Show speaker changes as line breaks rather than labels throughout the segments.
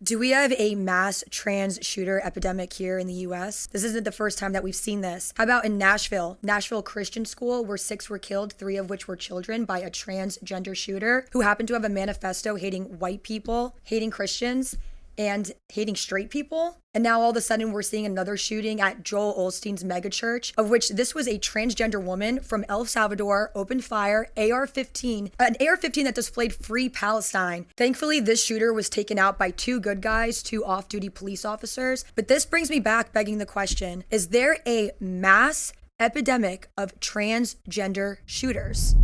Do we have a mass trans shooter epidemic here in the US? This isn't the first time that we've seen this. How about in Nashville Christian School, where 6 were killed, 3 of which were children, by a transgender shooter who happened to have a manifesto hating white people, hating Christians, and hating straight people. And now all of a sudden we're seeing another shooting at Joel Osteen's megachurch, of which this was a transgender woman from El Salvador, opened fire, AR-15, an AR-15 that displayed Free Palestine. Thankfully, this shooter was taken out by 2 good guys, 2 off-duty police officers. But this brings me back begging the question, is there a mass epidemic of transgender shooters?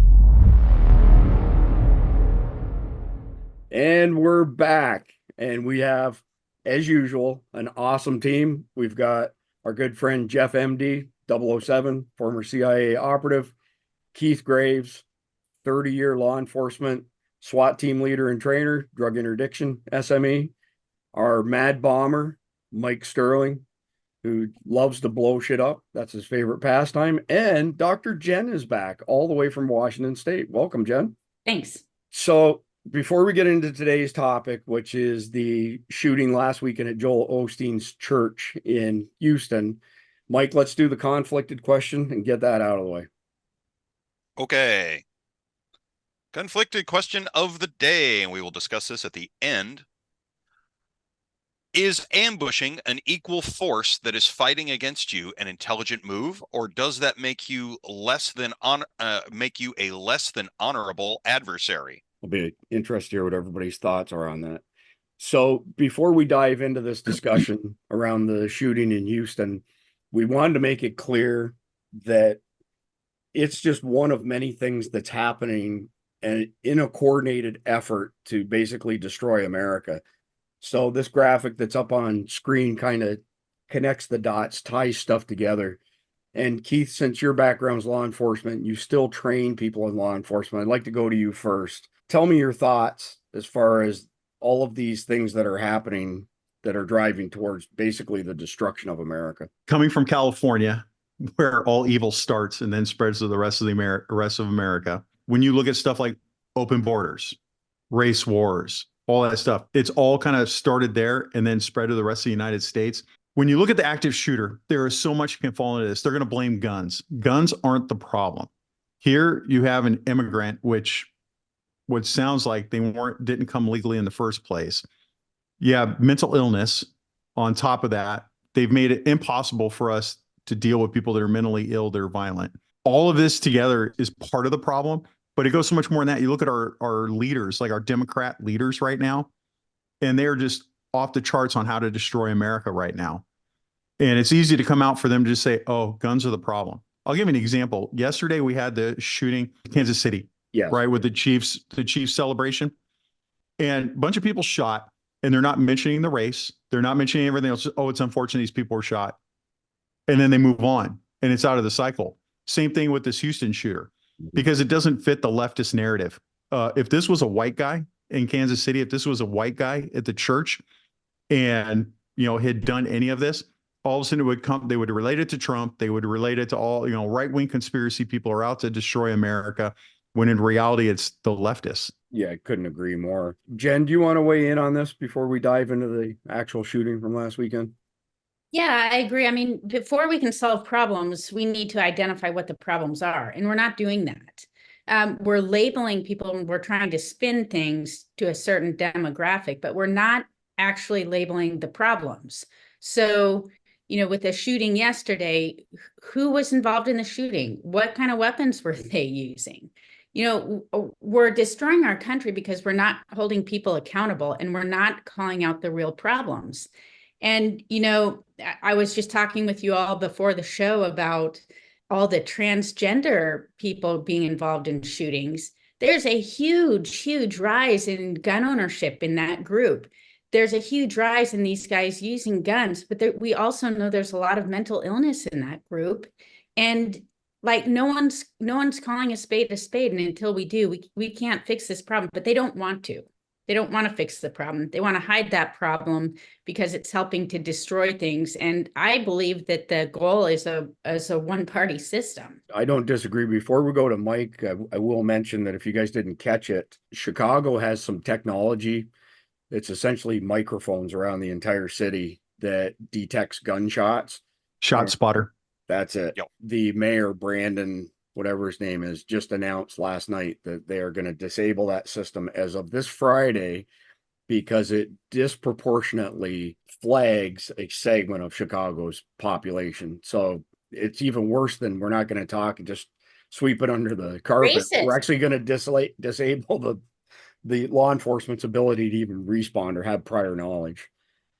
And we're back. And we have, as usual, an awesome team. We've got our good friend Jeff Emde, 007, former CIA operative, Keith Graves, 30-year law enforcement, SWAT team leader and trainer, drug interdiction, SME, our mad bomber, Mike Sterling, who loves to blow shit up. That's his favorite pastime. And Dr. Jen is back all the way from Washington State. Welcome, Jen.
Thanks.
So before we get into today's topic, which is the shooting last weekend at Joel Osteen's church in Houston, Mike, let's do the conflicted question and get that out of the way.
Okay. Conflicted question of the day, and we will discuss this at the end. Is ambushing an equal force that is fighting against you an intelligent move, or does that make you a less than honorable adversary?
I'll be interested to hear what everybody's thoughts are on that. So before we dive into this discussion around the shooting in Houston, we wanted to make it clear that it's just one of many things that's happening and in a coordinated effort to basically destroy America. So this graphic that's up on screen kind of connects the dots, ties stuff together. And Keith, since your background is law enforcement, you still train people in law enforcement. I'd like to go to you first. Tell me your thoughts as far as all of these things that are happening that are driving towards basically the destruction of America.
Coming from California, where all evil starts and then spreads to the rest of America. When you look at stuff like open borders, race wars, all that stuff, it's all kind of started there and then spread to the rest of the United States. When you look at the active shooter, there is so much can fall into this. They're going to blame guns. Guns aren't the problem. Here you have an immigrant, which sounds like they didn't come legally in the first place. You have mental illness. On top of that, they've made it impossible for us to deal with people that are mentally ill, that are violent. All of this together is part of the problem, but it goes so much more than that. You look at our leaders, like our Democrat leaders right now, and they're just off the charts on how to destroy America right now. And it's easy to come out for them to just say, oh, guns are the problem. I'll give you an example. Yesterday, we had the shooting in Kansas City.
Yes.
Right, with the Chiefs celebration, and a bunch of people shot, and they're not mentioning the race. They're not mentioning everything else. Oh, it's unfortunate these people were shot. And then they move on, and it's out of the cycle. Same thing with this Houston shooter, because it doesn't fit the leftist narrative. If this was a white guy in Kansas City, if this was a white guy at the church and, had done any of this, all of a sudden they would relate it to Trump. They would relate it to all, right-wing conspiracy people are out to destroy America, when in reality, it's the leftists.
Yeah, I couldn't agree more. Jen, do you want to weigh in on this before we dive into the actual shooting from last weekend?
Yeah, I agree. I mean, before we can solve problems, we need to identify what the problems are, and we're not doing that. We're labeling people, and we're trying to spin things to a certain demographic, but we're not actually labeling the problems. So, with the shooting yesterday, who was involved in the shooting? What kind of weapons were they using? We're destroying our country because we're not holding people accountable, and we're not calling out the real problems. And, I was just talking with you all before the show about all the transgender people being involved in shootings. There's a huge, huge rise in gun ownership in that group. There's a huge rise in these guys using guns, but we also know there's a lot of mental illness in that group. And like no one's calling a spade, and until we do, we can't fix this problem. But they don't want to. They don't want to fix the problem. They want to hide that problem because it's helping to destroy things. And I believe that the goal is a one-party system.
I don't disagree. Before we go to Mike, I will mention that if you guys didn't catch it, Chicago has some technology It's essentially microphones around the entire city that detects gunshots.
Shot
And
spotter.
that's it.
Yep.
The mayor, Brandon, whatever his name is, just announced last night that they are going to disable that system as of this Friday because it disproportionately flags a segment of Chicago's population. So it's even worse than we're not going to talk and just sweep it under the carpet.
Racist.
We're actually going to disable the law enforcement's ability to even respond or have prior knowledge.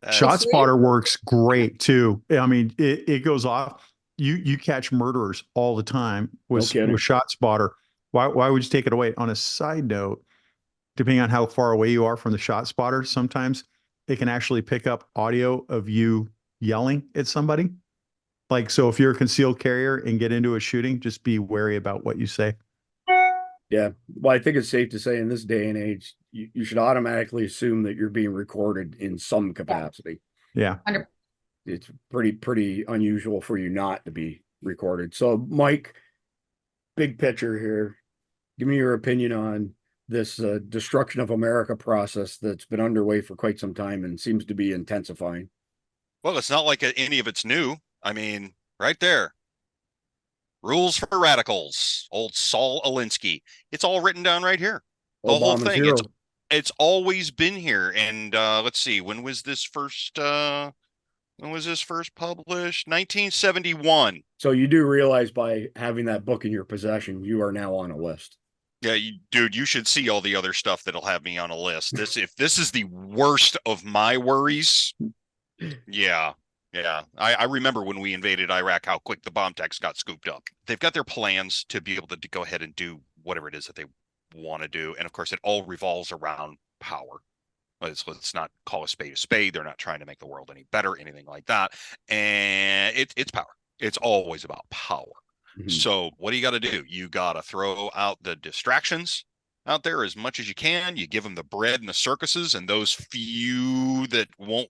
Shot
It's
spotter works great too. I mean, it goes off. You catch murderers all the time with
kidding.
shot spotter. Why would you take it away? On a side note, depending on how far away you are from the shot spotter, sometimes it can actually pick up audio of you yelling at somebody. Like, so if you're a concealed carrier and get into a shooting, just be wary about what you say.
Yeah. Well, I think it's safe to say in this day and age, you should automatically assume that you're being recorded in some capacity.
Yeah.
It's pretty unusual for you not to be recorded. So, Mike, big picture here. Give me your opinion on this destruction of America process that's been underway for quite some time and seems to be intensifying.
Well, it's not like any of it's new. I mean, right there. Rules for radicals. Old Saul Alinsky. It's all written down right here. The whole
Obama's
thing.
hero.
It's always been here. And let's see, when was this first published? 1971.
So you do realize by having that book in your possession, you are now on a list.
Yeah, dude, you should see all the other stuff that'll have me on a list. If this is the worst of my worries, yeah. I remember when we invaded Iraq, how quick the bomb techs got scooped up. They've got their plans to be able to go ahead and do whatever it is that they want to do. And of course, it all revolves around power. Let's not call a spade a spade. They're not trying to make the world any better, anything like that. And it's power. It's always about power. Mm-hmm. So what do you got to do? You got to throw out the distractions out there as much as you can. You give them the bread and the circuses, and those few that won't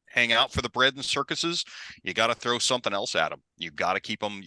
hang out for the bread and circuses, you got to throw something else at them. You got to keep them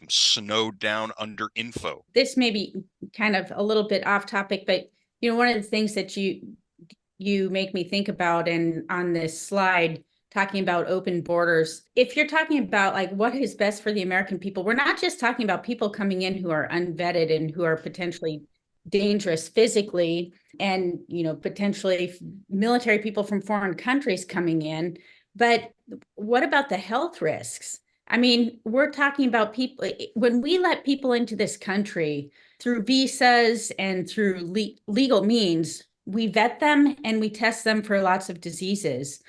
snowed down under info.
This may be kind of a little bit off topic, but one of the things that you make me think about, and on this slide talking about open borders, if you're talking about like what is best for the American people, we're not just talking about people coming in who are unvetted and who are potentially dangerous physically, and potentially military people from foreign countries coming in, but what about the health risks? I mean, we're talking about people, when we let people into this country through visas and through legal means, we vet them and we test them for lots of diseases.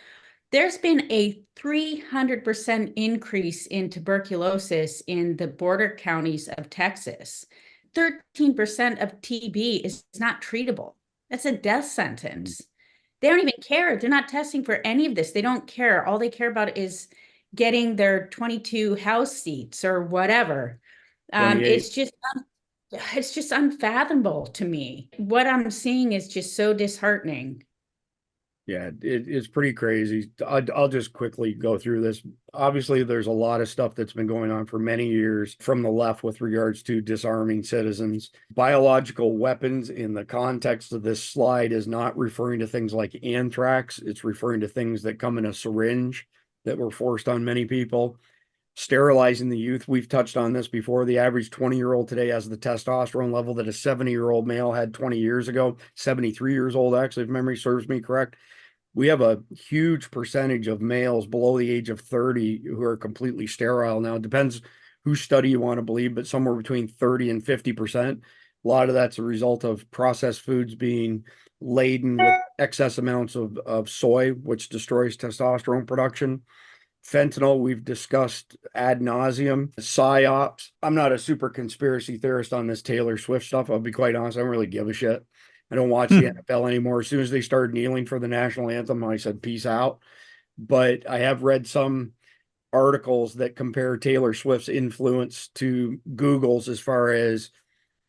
There's been a 300% increase in tuberculosis in the border counties of Texas. 13% of TB is not treatable. That's a death sentence. They don't even care. They're not testing for any of this. They don't care. All they care about is getting their 22 House seats or whatever. It's just unfathomable to me. What I'm seeing is just so disheartening.
Yeah, it's pretty crazy. I'll just quickly go through this. Obviously, there's a lot of stuff that's been going on for many years from the left with regards to disarming citizens. Biological weapons in the context of this slide is not referring to things like anthrax. It's referring to things that come in a syringe that were forced on many people. Sterilizing the youth. We've touched on this before. The average 20-year-old today has the testosterone level that a 70-year-old male had 20 years ago, 73 years old, actually, if memory serves me correct. We have a huge percentage of males below the age of 30 who are completely sterile. Now, it depends whose study you want to believe, but somewhere between 30 and 50%. A lot of that's a result of processed foods being laden with excess amounts of soy, which destroys testosterone production. Fentanyl, we've discussed ad nauseum. PsyOps. I'm not a super conspiracy theorist on this Taylor Swift stuff. I'll be quite honest. I don't really give a shit. I don't watch the NFL anymore. As soon as they started kneeling for the national anthem, I said, peace out. But I have read some articles that compare Taylor Swift's influence to Google's as far as,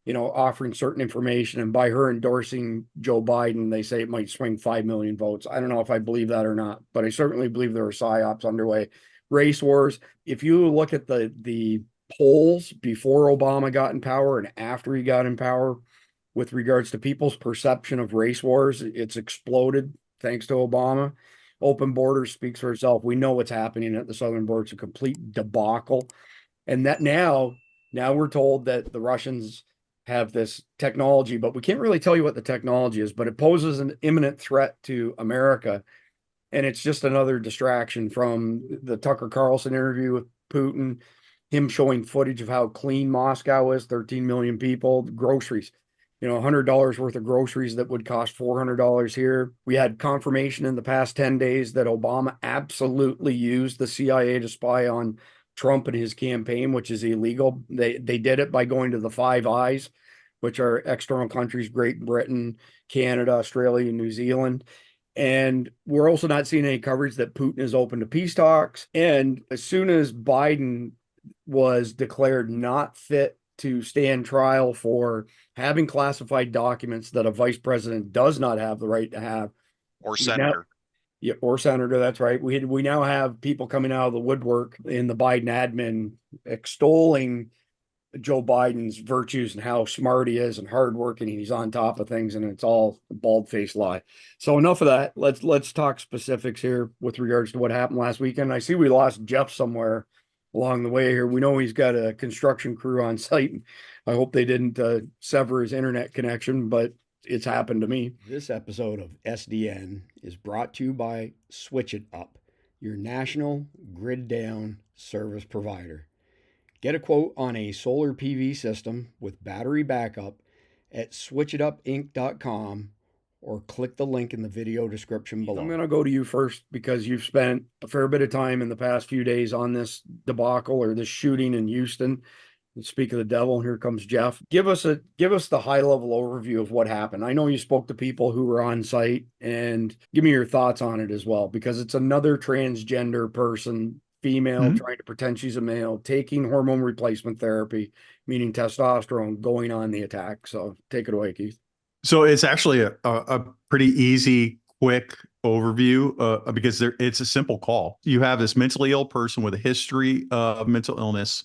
offering certain information. And by her endorsing Joe Biden, they say it might swing 5 million votes. I don't know if I believe that or not, but I certainly believe there are PsyOps underway. Race wars. If you look at the polls before Obama got in power and after he got in power, with regards to people's perception of race wars, it's exploded thanks to Obama. Open borders speaks for itself. We know what's happening at the southern border. It's a complete debacle. And that now we're told that the Russians have this technology, but we can't really tell you what the technology is, but it poses an imminent threat to America. And it's just another distraction from the Tucker Carlson interview with Putin, him showing footage of how clean Moscow is, 13 million people, groceries, $100 worth of groceries that would cost $400 here. We had confirmation in the past 10 days that Obama absolutely used the CIA to spy on Trump and his campaign, which is illegal. They did it by going to the Five Eyes, which are external countries, Great Britain, Canada, Australia, New Zealand. And we're also not seeing any coverage that Putin is open to peace talks. And as soon as Biden was declared not fit to stand trial for having classified documents that a vice president does not have the right to have,
or senator.
Yeah, or senator, that's right. We now have people coming out of the woodwork in the Biden admin extolling Joe Biden's virtues and how smart he is and hardworking, and he's on top of things, and it's all a bald-faced lie. So enough of that. Let's talk specifics here with regards to what happened last weekend. I see we lost Jeff somewhere along the way here. We know he's got a construction crew on site. I hope they didn't sever his internet connection, but it's happened to me. This episode of SDN is brought to you by Switch It Up, your national grid down service provider. Get a quote on a solar PV system with battery backup at switchitupinc.com or click the link in the video description below. I'm going to go to you first because you've spent a fair bit of time in the past few days on this debacle or this shooting in Houston. And speak of the devil, here comes Jeff. Give us the high level overview of what happened. I know you spoke to people who were on site, and give me your thoughts on it as well, because it's another transgender person, female, trying to pretend she's a male, taking hormone replacement therapy, meaning testosterone, going on the attack. So take it away, Keith.
So it's actually a pretty easy, quick overview because it's a simple call. You have this mentally ill person with a history of mental illness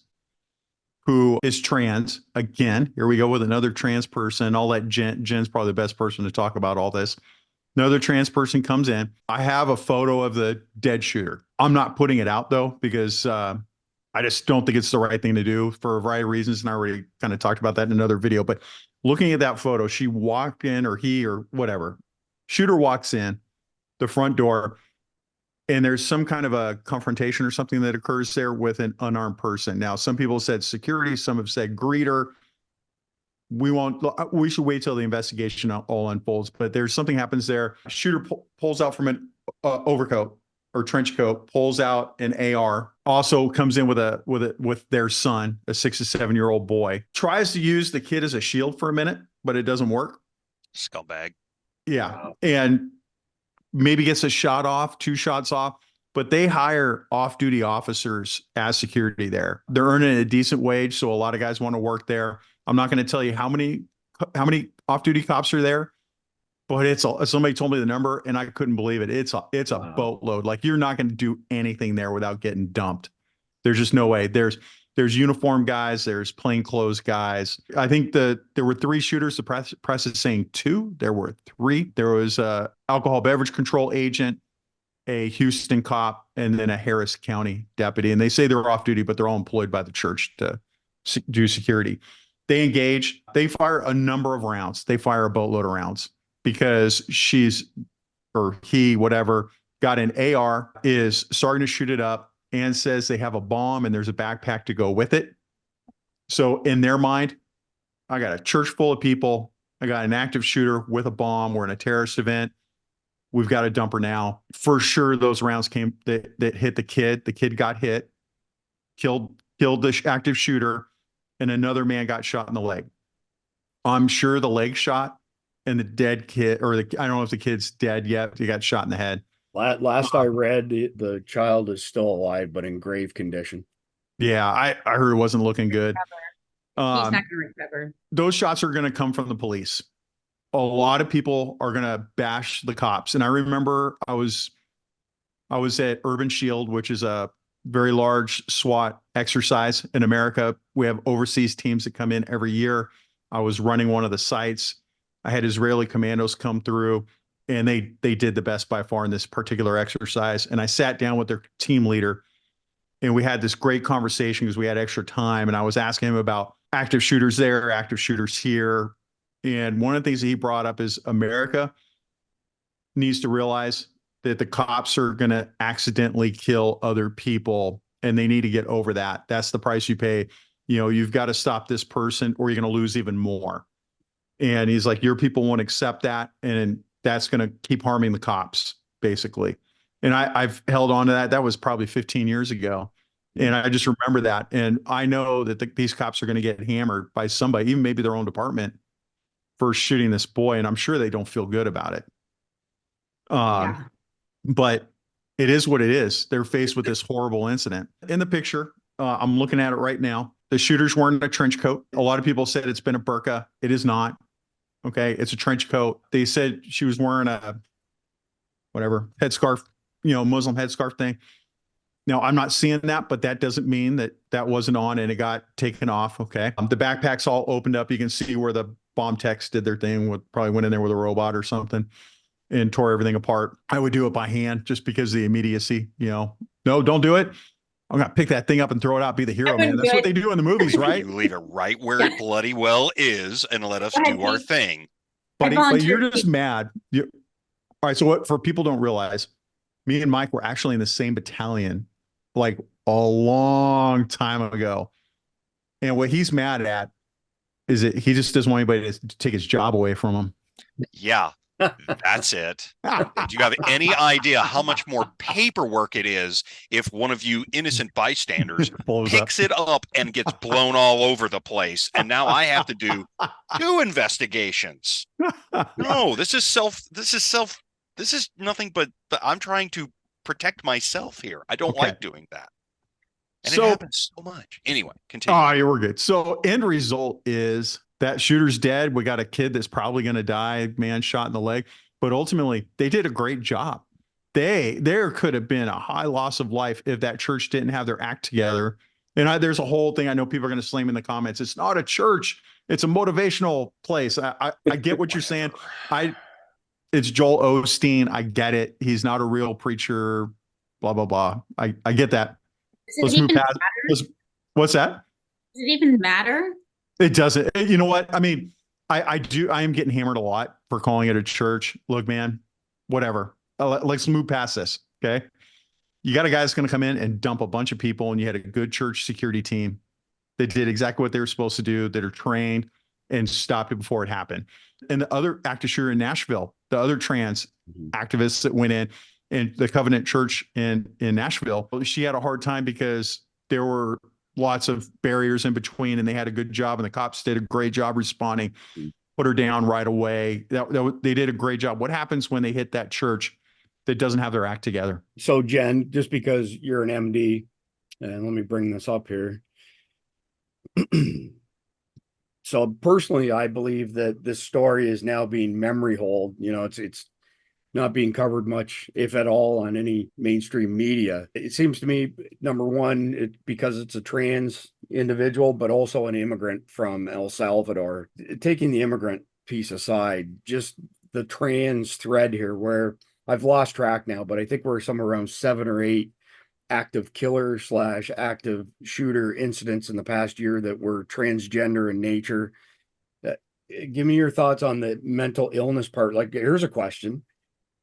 who is trans. Again, here we go with another trans person. I'll let Jen's probably the best person to talk about all this. Another trans person comes in. I have a photo of the dead shooter. I'm not putting it out though, because I just don't think it's the right thing to do for a variety of reasons. And I already kind of talked about that in another video, but looking at that photo, she walked in, or he, or whatever, shooter walks in the front door, and there's some kind of a confrontation or something that occurs there with an unarmed person. Now, some people said security, some have said greeter. We should wait till the investigation all unfolds, but there's something happens there. Shooter pulls out from an overcoat or trench coat, pulls out an AR, also comes in with their son, a 6 to 7 year old boy, tries to use the kid as a shield for a minute, but it doesn't work.
Scumbag.
Yeah.
Wow.
And maybe gets a shot off, 2 shots off, but they hire off-duty officers as security there. They're earning a decent wage, so a lot of guys want to work there. I'm not going to tell you how many off-duty cops are there, but somebody told me the number and I couldn't believe it. It's a boatload. Like, you're not going to do anything there without getting dumped. There's just no way. There's uniformed guys, there's plainclothes guys. I think there were 3 shooters. The press is saying 2. There were 3. There was a alcohol beverage control agent, a Houston cop, and then a Harris County deputy. And they say they're off duty, but they're all employed by the church to do security. They engage. They fire a number of rounds. They fire a boatload of rounds because he, whatever, got an AR, is starting to shoot it up, and says they have a bomb and there's a backpack to go with it. So in their mind, I got a church full of people. I got an active shooter with a bomb. We're in a terrorist event. We've got a dumper now. For sure, those rounds came that hit the kid. The kid got hit, killed the active shooter, and another man got shot in the leg. I'm sure the leg shot and the dead kid, I don't know if the kid's dead yet. He got shot in the head.
Last I read, the child is still alive, but in grave condition.
Yeah, I heard it wasn't looking good.
He's not going to recover.
Those shots are going to come from the police. A lot of people are going to bash the cops. And I remember I was at Urban Shield, which is a very large SWAT exercise in America. We have overseas teams that come in every year. I was running one of the sites. I had Israeli commandos come through. and they did the best by far in this particular exercise. And I sat down with their team leader, and we had this great conversation because we had extra time. And I was asking him about active shooters there, active shooters here. And one of the things that he brought up is America needs to realize that the cops are going to accidentally kill other people, and they need to get over that. That's the price you pay. You know, you've got to stop this person or you're going to lose even more. And he's like, your people won't accept that. And that's going to keep harming the cops, basically. And I've held on to that. That was probably 15 years ago. And I just remember that. And I know that these cops are going to get hammered by somebody, even maybe their own department, for shooting this boy. And I'm sure they don't feel good about it.
Yeah.
But it is what it is. They're faced with this horrible incident. In the picture, I'm looking at it right now. The shooter's wearing a trench coat. A lot of people said it's been a burqa. It is not. Okay. It's a trench coat. They said she was wearing a whatever headscarf, Muslim headscarf thing. Now, I'm not seeing that, but that doesn't mean that that wasn't on and it got taken off. Okay. The backpack's all opened up. You can see where the bomb techs did their thing, probably went in there with a robot or something and tore everything apart. I would do it by hand just because of the immediacy, No, don't do it. I'm going to pick that thing up and throw it out, be the hero, man. That's what they do in the movies, right?
You leave it right where it bloody well is and let us do our thing.
But you're just mad. All right. So what, for people don't realize, me and Mike were actually in the same battalion like a long time ago. And what he's mad at is that he just doesn't want anybody to take his job away from him.
Yeah. That's it. Do you have any idea how much more paperwork it is if one of you innocent bystanders picks it up and gets blown all over the place? And now I have to do 2 investigations. No, this is nothing but I'm trying to protect myself here. I don't like doing that. And it happens so much. Anyway, continue.
Oh, we're good. So end result is that shooter's dead. We got a kid that's probably going to die, man shot in the leg. But ultimately, they did a great job. There could have been a high loss of life if that church didn't have their act together. And there's a whole thing. I know people are going to slam in the comments. It's not a church. It's a motivational place. I get what you're saying. It's Joel Osteen. I get it. He's not a real preacher, blah, blah, blah. I get that.
Does it even matter?
What's that?
Does it even matter?
It doesn't. You know what? I mean, I am getting hammered a lot for calling it a church. Look, man, whatever. Let's move past this. Okay. You got a guy that's going to come in and dump a bunch of people, and you had a good church security team that did exactly what they were supposed to do, that are trained and stopped it before it happened. And the other active shooter in Nashville, the other trans activists that went in, and the Covenant Church in Nashville, she had a hard time because there were lots of barriers in between, and they had a good job, and the cops did a great job responding, put her down right away. They did a great job. What happens when they hit that church that doesn't have their act together?
So Jen, just because you're an MD, and let me bring this up here. So personally, I believe that this story is now being memory hold. It's not being covered much, if at all, on any mainstream media. It seems to me, number one, because it's a trans individual, but also an immigrant from El Salvador. Taking the immigrant piece aside, just the trans thread here, where I've lost track now, but I think we're somewhere around 7 or 8 active killer / active shooter incidents in the past year that were transgender in nature. Give me your thoughts on the mental illness part. Like, here's a question.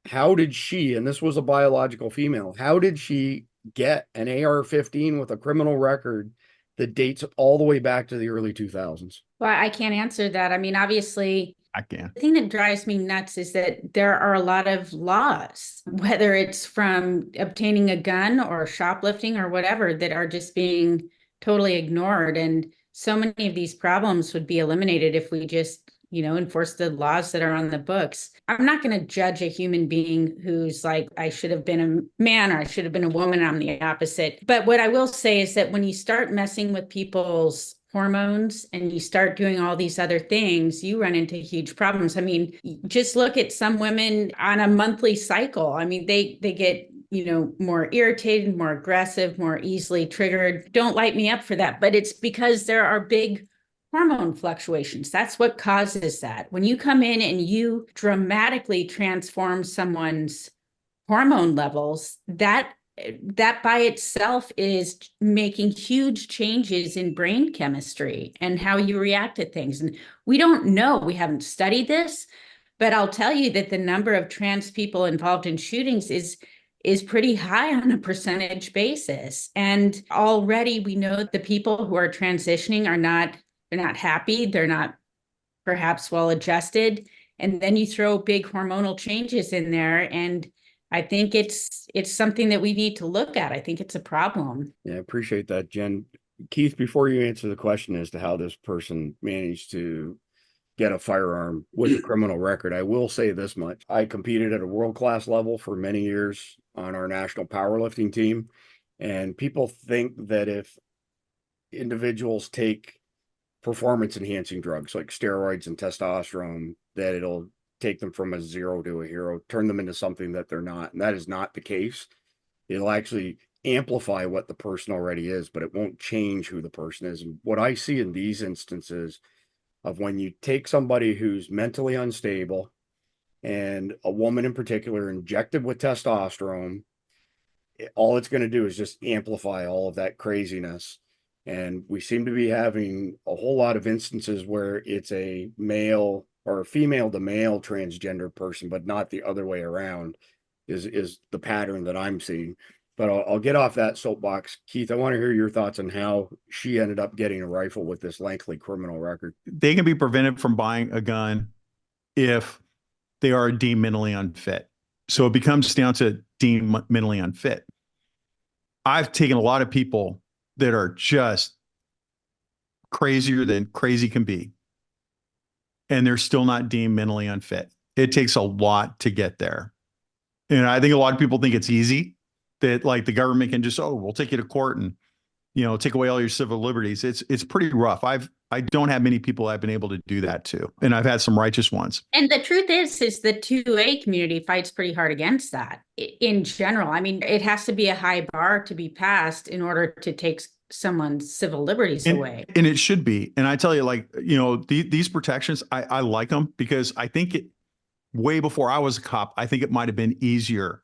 How did she, and this was a biological female, how did she get an AR-15 with a criminal record that dates all the way back to the early 2000s?
Well, I can't answer that. I mean, obviously,
I can.
The thing that drives me nuts is that there are a lot of laws, whether it's from obtaining a gun or shoplifting or whatever, that are just being totally ignored. And so many of these problems would be eliminated if we just, enforce the laws that are on the books. I'm not going to judge a human being who's like, I should have been a man or I should have been a woman. I'm the opposite. But what I will say is that when you start messing with people's hormones and you start doing all these other things, you run into huge problems. I mean, just look at some women on a monthly cycle. I mean, they get, more irritated, more aggressive, more easily triggered. Don't light me up for that. But it's because there are big hormone fluctuations. That's what causes that. When you come in and you dramatically transform someone's hormone levels, that by itself is making huge changes in brain chemistry and how you react to things. And we don't know, we haven't studied this, but I'll tell you that the number of trans people involved in shootings is pretty high on a percentage basis. And already we know the people who are transitioning they're not happy, they're not perhaps well adjusted. And then you throw big hormonal changes in there, and I think it's something that we need to look at. I think it's a problem.
Yeah, I appreciate that, Jen. Keith, before you answer the question as to how this person managed to get a firearm with a criminal record, I will say this much. I competed at a world-class level for many years on our national powerlifting team. And people think that if individuals take performance-enhancing drugs like steroids and testosterone, that it'll take them from a zero to a hero, turn them into something that they're not. And that is not the case. It'll actually amplify what the person already is, but it won't change who the person is. And what I see in these instances of when you take somebody who's mentally unstable, and a woman in particular injected with testosterone, all it's going to do is just amplify all of that craziness. And we seem to be having a whole lot of instances where it's a male or a female to male transgender person, but not the other way around is the pattern that I'm seeing. But I'll get off that soapbox. Keith, I want to hear your thoughts on how she ended up getting a rifle with this lengthy criminal record.
They can be prevented from buying a gun if they are deemed mentally unfit. So it becomes down to deemed mentally unfit. I've taken a lot of people that are just crazier than crazy can be, and they're still not deemed mentally unfit. It takes a lot to get there. And I think a lot of people think it's easy, that like the government can just, oh, we'll take you to court and, take away all your civil liberties. It's pretty rough. I don't have many people I've been able to do that to, and I've had some righteous ones.
And the truth is the 2A community fights pretty hard against that in general. I mean, it has to be a high bar to be passed in order to take someone's civil liberties away.
And it should be. And I tell you, like, these protections, I like them because I think way before I was a cop, I think it might have been easier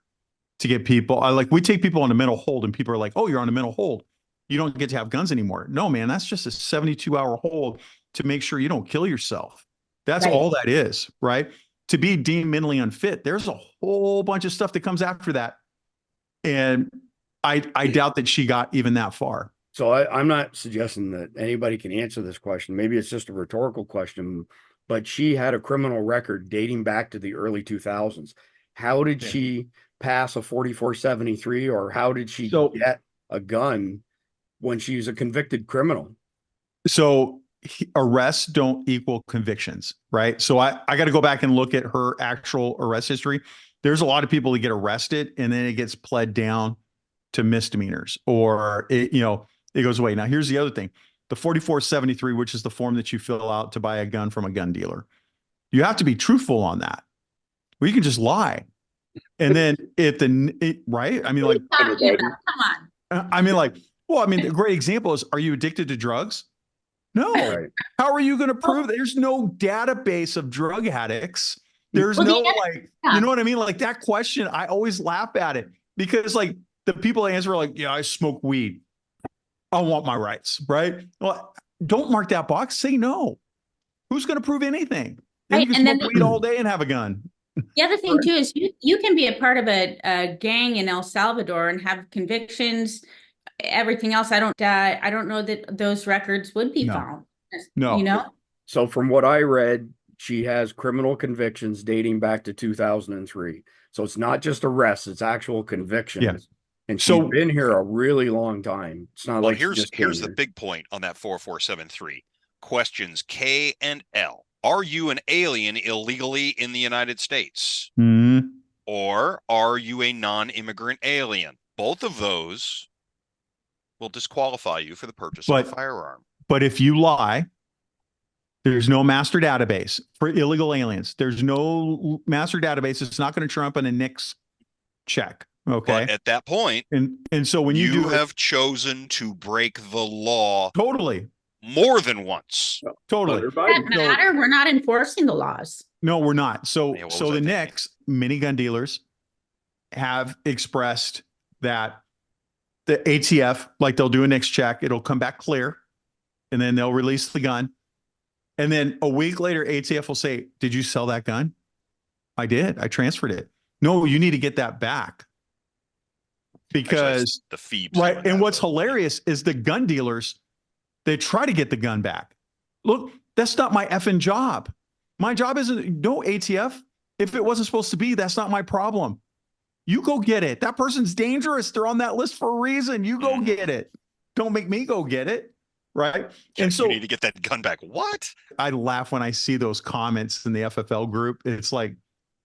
to get people. We take people on a mental hold, and people are like, oh, you're on a mental hold, you don't get to have guns anymore. No, man, that's just a 72-hour hold to make sure you don't kill yourself. That's right. All that is, right? To be deemed mentally unfit, there's a whole bunch of stuff that comes after that. And I doubt that she got even that far.
So I'm not suggesting that anybody can answer this question. Maybe it's just a rhetorical question, but she had a criminal record dating back to the early 2000s. How did she pass a 4473, or how did she get a gun when she's a convicted criminal?
So arrests don't equal convictions, right? So I got to go back and look at her actual arrest history. There's a lot of people that get arrested and then it gets pled down to misdemeanors, or it goes away. Now, here's the other thing. The 4473, which is the form that you fill out to buy a gun from a gun dealer, you have to be truthful on that. Well, you can just lie. And then right? I mean, like,
come on.
I mean, like, well, I mean, a great example is, are you addicted to drugs? No.
Right.
How are you going to prove that? There's no database of drug addicts. There's you know what I mean? Like, that question, I always laugh at it because, like, the people that answer are like, yeah, I smoke weed, I want my rights, right? Well, don't mark that box. Say no. Who's going to prove anything? Then you can smoke weed all day and have a gun.
The other thing too is you can be a part of a gang in El Salvador and have convictions, everything else. I don't know that those records would be found.
No.
So from what I read, she has criminal convictions dating back to 2003. So it's not just arrests, it's actual convictions.
Yeah.
And she's been here a really long time. It's not like
here's the big point on that 4473. Questions K and L. Are you an alien illegally in the United States?
Mm-hmm.
Or are you a non-immigrant alien? Both of those will disqualify you for the purchase of a firearm.
But if you lie, there's no master database for illegal aliens. There's no master database. It's not going to trump on a NICS check. Okay.
But at that point,
and so when you
have chosen to break the law.
Totally.
more than once.
Totally.
Under
Does
Biden.
that matter? We're not enforcing the laws.
No, we're not. So,
Yeah, what
so
was I
the
thinking?
next many gun dealers have expressed that the ATF, like they'll do a next check, it'll come back clear, and then they'll release the gun. And then a week later, ATF will say, "Did you sell that gun?" "I did. I transferred it." "No, you need to get that back."
Actually,
Because
that's the Phoebes
right.
doing
And
that,
what's
but-
hilarious is the gun dealers, they try to get the gun back. Look, that's not my effing job. My job isn't no ATF. If it wasn't supposed to be, that's not my problem. You go get it. That person's dangerous. They're on that list for a reason. You go
Mhm.
get it. Don't make me go get it. Right.
Yeah,
And so
you need to get that gun back. What?
I laugh when I see those comments in the FFL group. It's like,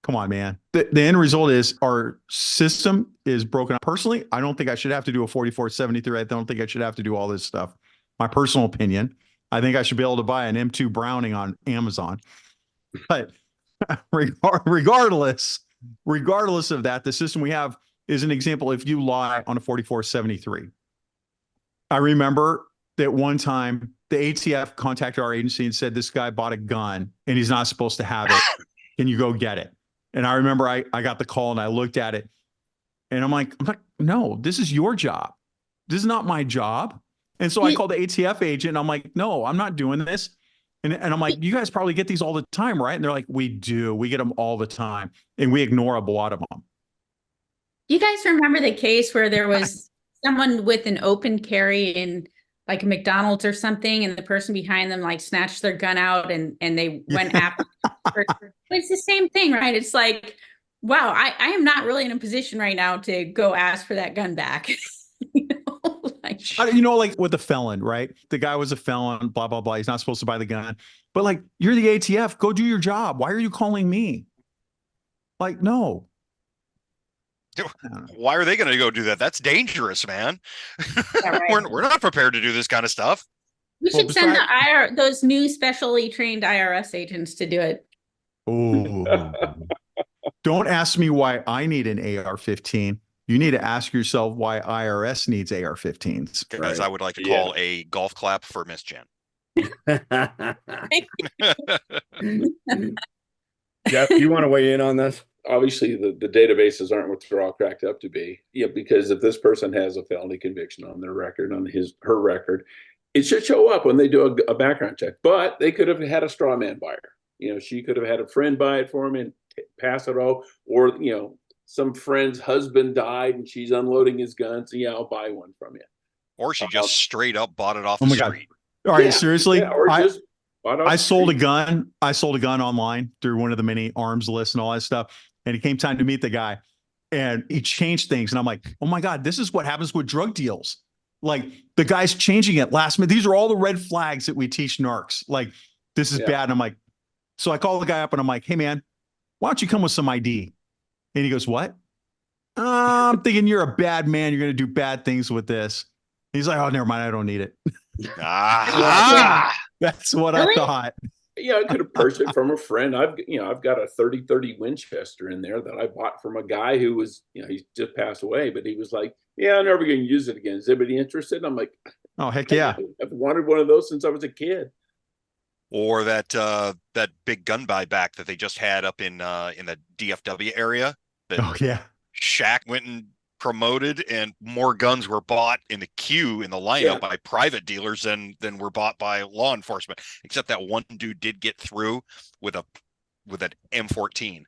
come on, man. The end result is our system is broken up. Personally, I don't think I should have to do a 4473. I don't think I should have to do all this stuff. My personal opinion. I think I should be able to buy an M2 Browning on Amazon. But regardless of that, the system we have is an example. If you lie on a 4473, I remember that one time the ATF contacted our agency and said, "This guy bought a gun and he's not supposed to have it. Can you go get it?" And I remember I got the call and I looked at it and I'm like, no, this is your job. This is not my job. And so I called the ATF agent and I'm like, "No, I'm not doing this." And I'm like, "You guys probably get these all the time, right?" And they're like, "We do. We get them all the time. And we ignore a lot of them."
You guys remember the case where there was someone with an open carry in like a McDonald's or something, and the person behind them like snatched their gun out and they went after the person? It's the same thing, right? It's like, wow, I am not really in a position right now to go ask for that gun back. You know,
like with the felon, right? The guy was a felon, blah, blah, blah. He's not supposed to buy the gun. But like, you're the ATF. Go do your job. Why are you calling me? Like, no.
Why are they going to go do that? That's dangerous, man.
Yeah, right.
We're not prepared to do this kind of stuff.
we
Well,
should send those new specially trained IRS agents to do it.
Oh, don't ask me why I need an AR-15. You need to ask yourself why IRS needs AR-15s.
Guys,
Right.
I would like to
Yeah.
call a golf clap for Miss Jen.
Jeff, you want to weigh in on this?
Obviously, the databases aren't what they're all cracked up to be. Yeah, because if this person has a felony conviction on their record, on her record, it should show up when they do a background check. But they could have had a straw man buyer. She could have had a friend buy it for him and pass it off, or some friend's husband died and she's unloading his gun, so I'll buy one from you.
Or she just straight up bought it off
Oh
the
my God.
street.
All right,
Yeah,
seriously?
yeah, or just bought off
I
the
sold a
street.
gun. I sold a gun online through one of the many arms lists and all that stuff. And it came time to meet the guy and he changed things. And I'm like, oh my God, this is what happens with drug deals. Like the guy's changing it last minute. These are all the red flags that we teach narcs. Like, this is
Yeah.
bad. And I'm like, so I call the guy up and I'm like, "Hey man, why don't you come with some ID?" And he goes, "What?" "I'm thinking you're a bad man. You're going to do bad things with this." He's like, "Oh, never mind. I don't need it."
Ah,
That's what
Really?
I thought.
I could have purchased it from a friend. I've got a 30-30 Winchester in there that I bought from a guy who was, he just passed away, but he was like, "Yeah, I'm never going to use it again. Is anybody interested?" And I'm like,
Oh, heck yeah.
I've wanted one of those since I was a kid.
or that big gun buyback that they just had up in the DFW area that
Oh, yeah.
Shaq went and promoted, and more guns were bought in the queue in the lineup
Yeah.
by private dealers than were bought by law enforcement. Except that one dude did get through with an M14,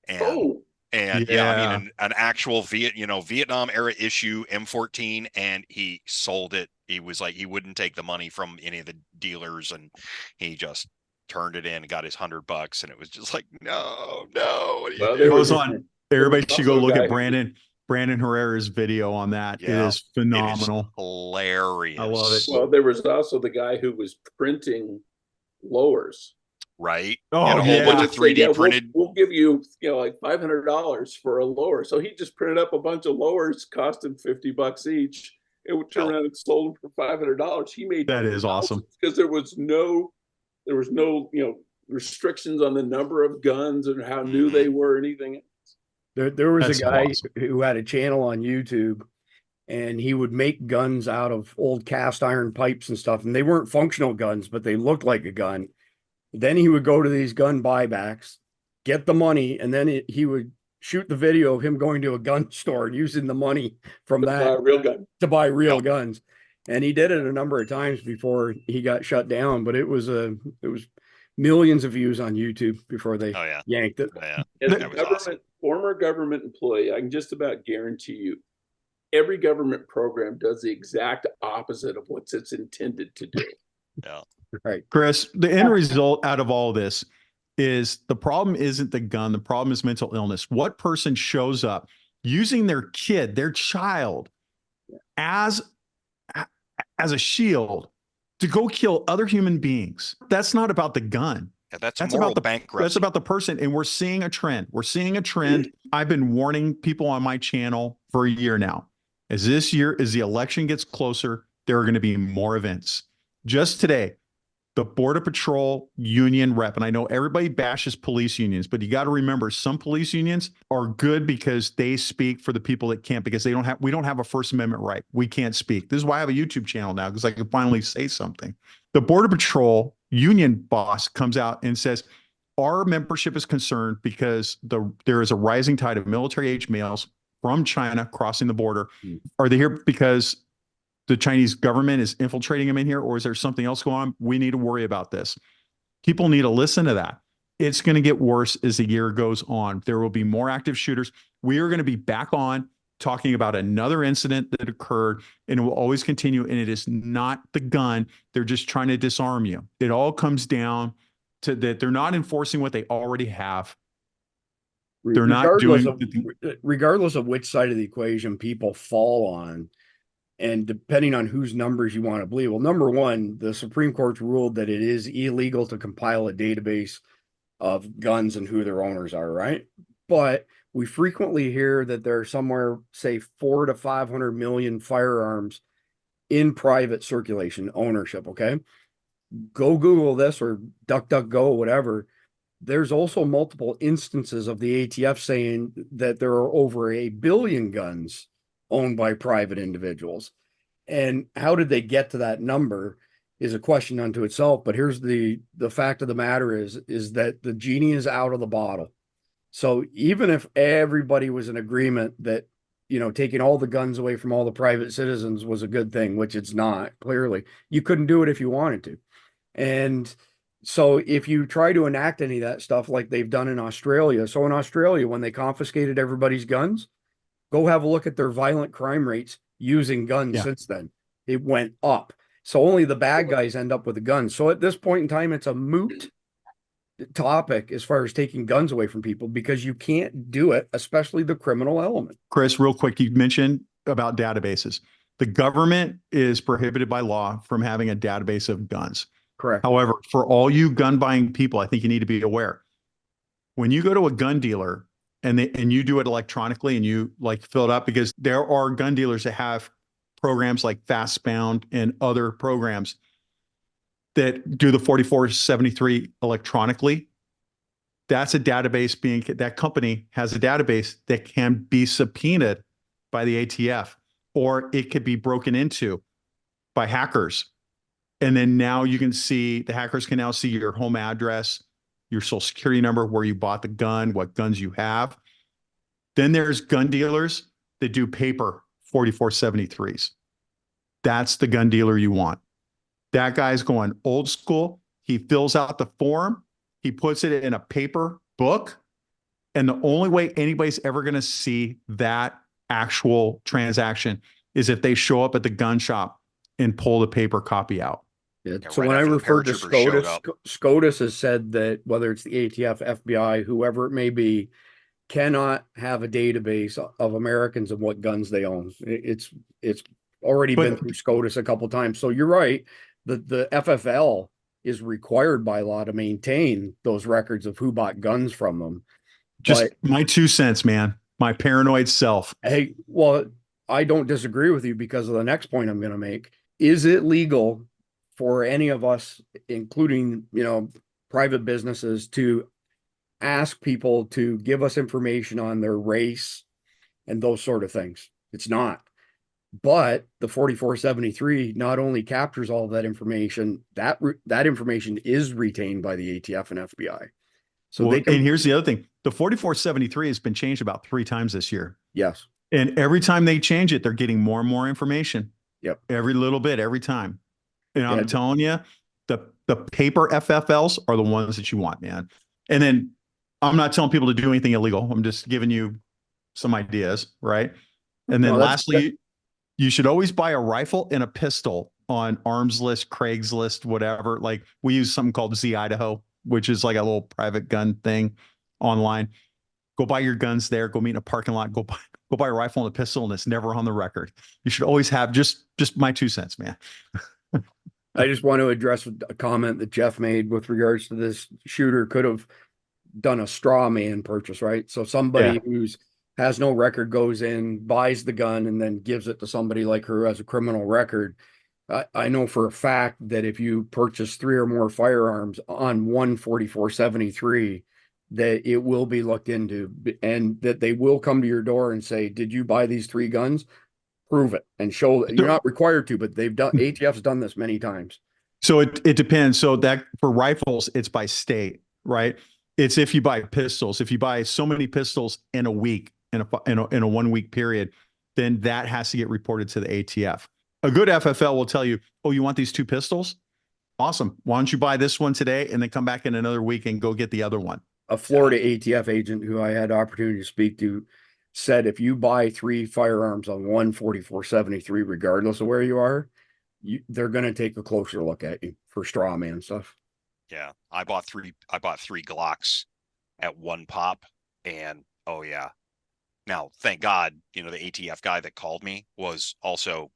and and yeah, I
Yeah.
mean an actual Vietnam era issue M14, and he sold it. He was like, he wouldn't take the money from any of the dealers, and he just turned it in and got his $100, and it was just like, no. What are you
Well,
doing?
there
It
was
was on. Everybody should go
also a
look
guy
at
who-
Brandon Herrera's video on that.
Yeah.
It is phenomenal.
It is hilarious.
I love it.
Well, there was also the guy who was printing lowers.
Right?
Oh,
He had a whole
yeah.
bunch of 3D
Yeah,
printed.
We'll give you, like $500 for a lower. So he just printed up a bunch of lowers, cost him $50 each. It would turn
Oh.
around and sold them for $500. He made
That is awesome.
because there was no restrictions on the number of guns and how new they were or anything.
There was
That's
a guy
awesome.
who had a channel on YouTube, and he would make guns out of old cast iron pipes and stuff. And they weren't functional guns, but they looked like a gun. Then he would go to these gun buybacks, get the money, and then he would shoot the video of him going to a gun store and using the money from
Buy a
that
real gun.
to buy real guns. And he did it a number of times before he got shut down, but it was millions of views on YouTube before they yanked it.
Oh, yeah.
As a
That was
government,
awesome.
former government employee, I can just about guarantee you, every government program does the exact opposite of what it's intended to do.
Yeah.
Right.
Chris, the end result out of all this is the problem isn't the gun. The problem is mental illness. What person shows up using their kid, their child, as a shield to go kill other human beings? That's not about the gun.
Yeah, that's
That's
moral
about the
bankruptcy.
That's about the person. And we're seeing a trend. We're seeing a trend. I've been warning people on my channel for a year now. As the election gets closer, there are going to be more events. Just today, the Border Patrol union rep, and I know everybody bashes police unions, but you got to remember some police unions are good because they speak for the people that can't, because we don't have a First Amendment right. We can't speak. This is why I have a YouTube channel now, because I can finally say something. The Border Patrol union boss comes out and says, our membership is concerned because there is a rising tide of military-age males from China crossing the border. Are they here because the Chinese government is infiltrating them in here, or is there something else going on? We need to worry about this. People need to listen to that. It's going to get worse as the year goes on. There will be more active shooters. We are going to be back on talking about another incident that occurred, and it will always continue. And it is not the gun. They're just trying to disarm you. It all comes down to that they're not enforcing what they already have. They're not
regardless of which side of the equation people fall on, and depending on whose numbers you want to believe. Well, number one, the Supreme Court's ruled that it is illegal to compile a database of guns and who their owners are, right? But we frequently hear that there are somewhere, say, 400 to 500 million firearms in private circulation ownership. Okay. Go Google this or DuckDuckGo, whatever. There's also multiple instances of the ATF saying that there are over 1 billion guns owned by private individuals. And how did they get to that number is a question unto itself. But here's the fact of the matter is that the genie is out of the bottle. So even if everybody was in agreement that, taking all the guns away from all the private citizens was a good thing, which it's not, clearly, you couldn't do it if you wanted to. And so if you try to enact any of that stuff like they've done in Australia, so in Australia, when they confiscated everybody's guns, go have a look at their violent crime rates using guns since then. It went up. So only the bad guys end up with a gun. So at this point in time, it's a moot topic as far as taking guns away from people, because you can't do it, especially the criminal element.
Chris, real quick, you mentioned about databases. The government is prohibited by law from having a database of guns.
Correct.
However, for all you gun buying people, I think you need to be aware. When you go to a gun dealer and you do it electronically and you fill it up, because there are gun dealers that have programs like Fastbound and other programs that do the 4473 electronically. That's a database that company has a database that can be subpoenaed by the ATF, or it could be broken into by hackers. And then now the hackers can now see your home address, your social security number, where you bought the gun, what guns you have. Then there's gun dealers that do paper 4473s. That's the gun dealer you want. That guy's going old school. He fills out the form. He puts it in a paper book. And the only way anybody's ever going to see that actual transaction is if they show up at the gun shop and pull the paper copy out.
Yeah,
Yeah,
so
right
when I
after the
refer to
paratroopers showed
SCOTUS,
up.
SCOTUS has said that whether it's the ATF, FBI, whoever it may be, cannot have a database of Americans and what guns they own. It's already been through SCOTUS a couple times. So you're right. The FFL is required by law to maintain those records of who bought guns from them.
Just my 2 cents, man. My paranoid self.
Hey, well, I don't disagree with you because of the next point I'm going to make. Is it legal for any of us, including, private businesses, to ask people to give us information on their race and those sort of things? It's not. But the 4473 not only captures all of that information, that information is retained by the ATF and FBI. So
Well,
they can,
and here's the other thing. The 4473 has been changed about 3 times this year.
yes.
And every time they change it, they're getting more and more information.
Yep.
Every little bit, every time. And
Yeah.
I'm telling you, the paper FFLs are the ones that you want, man. And then I'm not telling people to do anything illegal. I'm just giving you some ideas, right? And then
No,
lastly, you should always buy a rifle and a pistol on Arms List, Craigslist, whatever. Like we use something called Z Idaho, which is like a little private gun thing online. Go buy your guns there. Go meet in a parking lot. Go buy a rifle and a pistol, and it's never on the record. You should always have just my 2 cents, man.
I just want to address a comment that Jeff made with regards to this shooter could have done a straw man purchase, right? So somebody who's has no record goes in, buys the gun, and then gives it to somebody like her who has a criminal record. I know for a fact that if you purchase 3 or more firearms on 14473, that it will be looked into, and that they will come to your door and say, did you buy these 3 guns? Prove it and show that you're not required to, but ATF's done this many times.
So it depends. So that for rifles, it's by state, right? It's if you buy pistols. If you buy so many pistols in a week, in a 1 week period, then that has to get reported to the ATF. A good FFL will tell you, oh, you want these 2 pistols? Awesome. Why don't you buy this one today and then come back in another week and go get the other one?
A Florida ATF agent who I had the opportunity to speak to said, if you buy 3 firearms on 14473, regardless of where you are, they're going to take a closer look at you for straw man stuff.
Yeah. I bought 3 Glocks at 1 pop, and oh yeah. Now, thank God, the ATF guy that called me was also,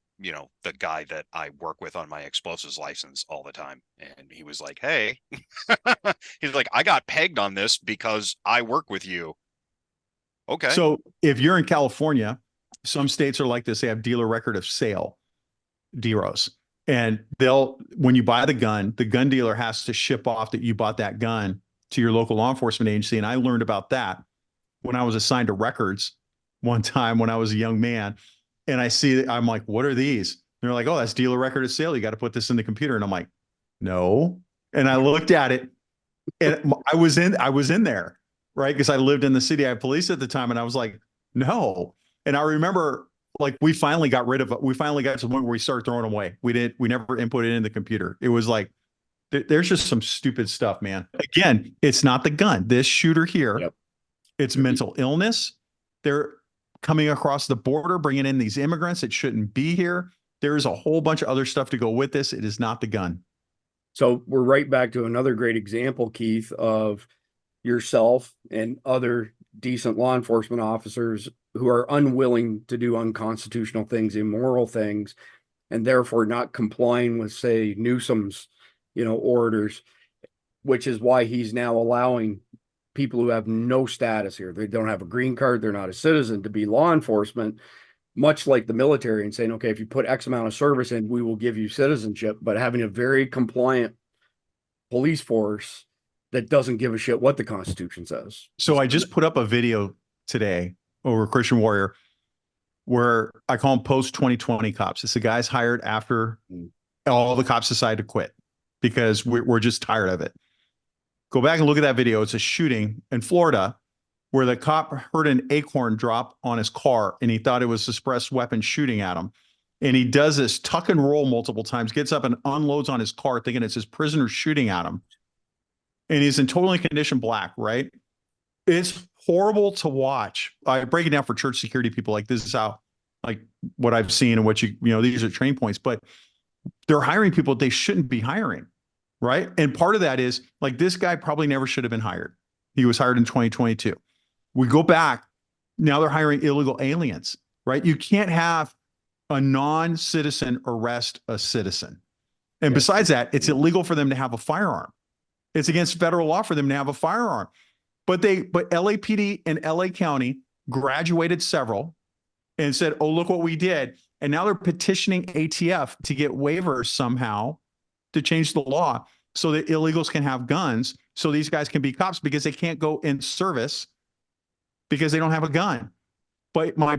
the guy that I work with on my explosives license all the time. And he was like, hey, he's like, I got pegged on this because I work with you. Okay.
So if you're in California, some states are like this. They have dealer record of sale, DEROs. And when you buy the gun dealer has to ship off that you bought that gun to your local law enforcement agency. And I learned about that when I was assigned to records one time when I was a young man. And I see that, I'm like, what are these? And they're like, oh, that's dealer record of sale. You got to put this in the computer. And I'm like, no. And I looked at it and I was in there, right? Because I lived in the city. I had police at the time. And I was like, no. And I remember like we finally got to the point where we started throwing them away. We never input it in the computer. It was like, there's just some stupid stuff, man. Again, it's not the gun. This shooter here,
Yep.
It's mental illness. They're coming across the border, bringing in these immigrants that shouldn't be here. There's a whole bunch of other stuff to go with this. It is not the gun.
So we're right back to another great example, Keith, of yourself and other decent law enforcement officers who are unwilling to do unconstitutional things, immoral things, and therefore not complying with, say, Newsom's, orders, which is why he's now allowing people who have no status here. They don't have a green card. They're not a citizen to be law enforcement, much like the military, and saying, okay, if you put X amount of service in, we will give you citizenship, but having a very compliant police force that doesn't give a shit what the Constitution says.
So I just put up a video today over Christian Warrior where I call them post 2020 cops. It's the guys hired after all the cops decided to quit because we're just tired of it. Go back and look at that video. It's a shooting in Florida where the cop heard an acorn drop on his car and he thought it was a suppressed weapon shooting at him. And he does this tuck and roll multiple times, gets up and unloads on his car thinking it's his prisoner shooting at him. And he's in totally conditioned black, right? It's horrible to watch. I break it down for church security people. Like this is how, like what I've seen and what these are train points, but they're hiring people they shouldn't be hiring. Right. And part of that is like this guy probably never should have been hired. He was hired in 2022. We go back. Now they're hiring illegal aliens, right? You can't have a non-citizen arrest a citizen. And besides that, it's illegal for them to have a firearm. It's against federal law for them to have a firearm. But LAPD and LA County graduated several and said, oh, look what we did. And now they're petitioning ATF to get waivers somehow to change the law so that illegals can have guns, so these guys can be cops because they can't go in service because they don't have a gun. But my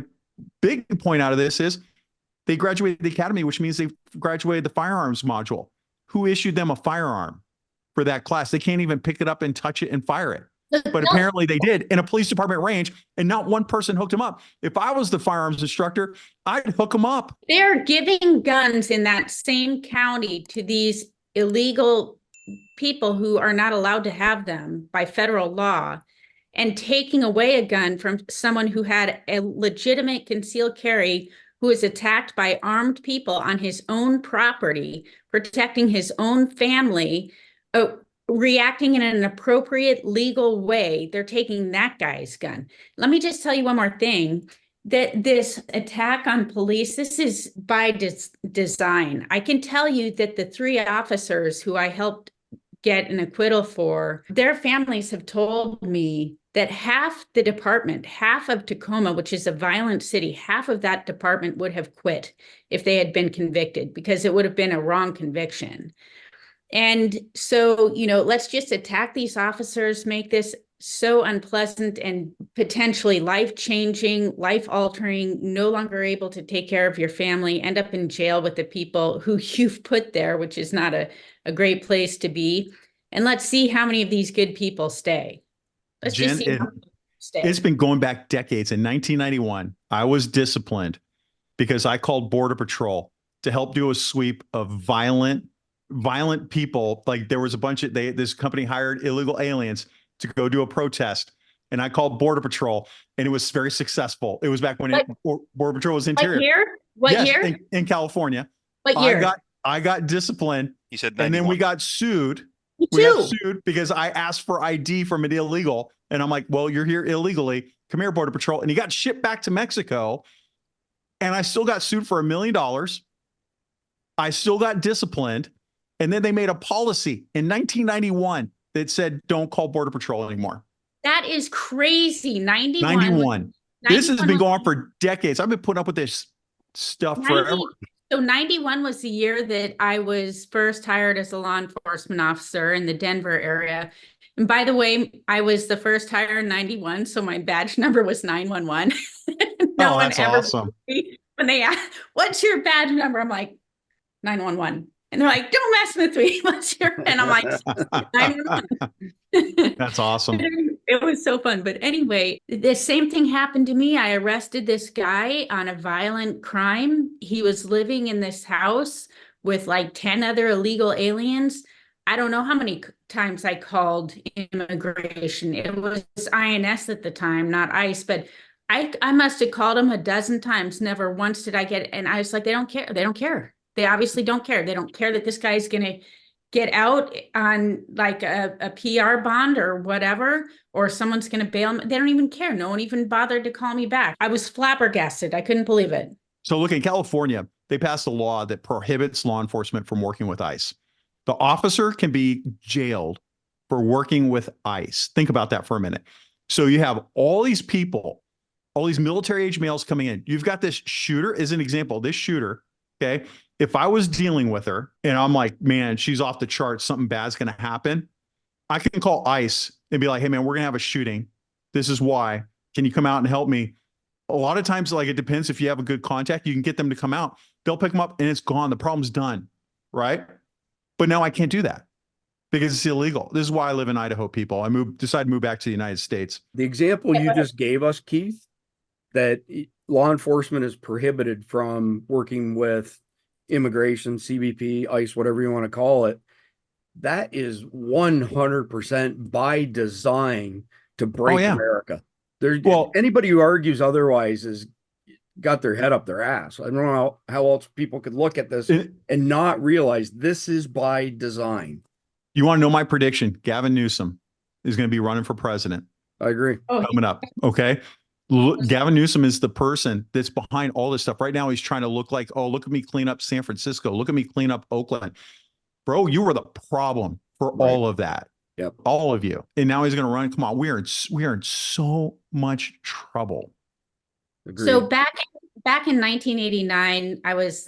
big point out of this is They graduated the academy, which means they graduated the firearms module. Who issued them a firearm for that class? They can't even pick it up and touch it and fire it. But apparently they did in a police department range, and not one person hooked them up. If I was the firearms instructor, I'd hook them up.
They're giving guns in that same county to these illegal people who are not allowed to have them by federal law, and taking away a gun from someone who had a legitimate concealed carry, who is attacked by armed people on his own property, protecting his own family, reacting in an appropriate legal way. They're taking that guy's gun. Let me just tell you one more thing, that this attack on police, this is by design. I can tell you that the 3 officers who I helped get an acquittal for, their families have told me that half the department, half of Tacoma, which is a violent city, half of that department would have quit if they had been convicted, because it would have been a wrong conviction. And so, let's just attack these officers, make this so unpleasant and potentially life-changing, life-altering, no longer able to take care of your family, end up in jail with the people who you've put there, which is not a great place to be. And let's see how many of these good people stay. Let's
Jen,
just see how many stay.
It's been going back decades. In 1991, I was disciplined because I called Border Patrol to help do a sweep of violent people. Like, there was a bunch of, this company hired illegal aliens to go do a protest. And I called Border Patrol, and it was very successful. It was back when Border Patrol was interior.
What year?
In California.
What year?
I got disciplined.
He said 91.
And then we got sued.
Me
We got
too.
sued because I asked for ID from an illegal. And I'm like, well, you're here illegally. Come here, Border Patrol. And he got shipped back to Mexico. And I still got sued for $1 million. I still got disciplined. And then they made a policy in 1991 that said, don't call Border Patrol anymore.
That is crazy. 91.
91. This has
91
been going on for decades. I've been putting up with this stuff
90
forever.
So 91 was the year that I was first hired as a law enforcement officer in the Denver area. And by the way, I was the first hire in 91, so my badge number was 911.
Oh, that's awesome.
When they ask, what's your badge number? I'm like, 911. And they're like, don't mess with me. What's your? And I'm like, 911.
That's awesome.
It was so fun. But anyway, the same thing happened to me. I arrested this guy on a violent crime. He was living in this house with like 10 other illegal aliens. I don't know how many times I called immigration. It was INS at the time, not ICE, but I must have called them a dozen times. Never once did I get, and I was like, they don't care. They don't care. They obviously don't care. They don't care that this guy's going to get out on like a PR bond or whatever, or someone's going to bail him. They don't even care. No one even bothered to call me back. I was flabbergasted. I couldn't believe it.
So look, in California, they passed a law that prohibits law enforcement from working with ICE. The officer can be jailed for working with ICE. Think about that for a minute. So you have all these people, all these military age males coming in. You've got this shooter, as an example, this shooter, okay? If I was dealing with her and I'm like, man, she's off the charts, something bad's going to happen, I can call ICE and be like, hey, man, we're going to have a shooting. This is why. Can you come out and help me? A lot of times, like, it depends if you have a good contact, you can get them to come out. They'll pick them up and it's gone. The problem's done, right? But now I can't do that because it's illegal. This is why I live in Idaho, people. I decided to move back to the United States.
The example you just gave us, Keith, that law enforcement is prohibited from working with immigration, CBP, ICE, whatever you want to call it, that is 100% by design to break America. Anybody who argues otherwise has got their head up their ass. I don't know how else people could look at this and not realize this is by design.
You want to know my prediction? Gavin Newsome is going to be running for president.
I agree.
Coming up. Okay. Gavin Newsome is the person that's behind all this stuff. Right now, he's trying to look like, oh, look at me clean up San Francisco. Look at me clean up Oakland. Bro, you were the problem for all of that.
Yep.
All of you. And now he's going to run. Come on. We are in so much trouble.
Agreed.
So back in 1989, I was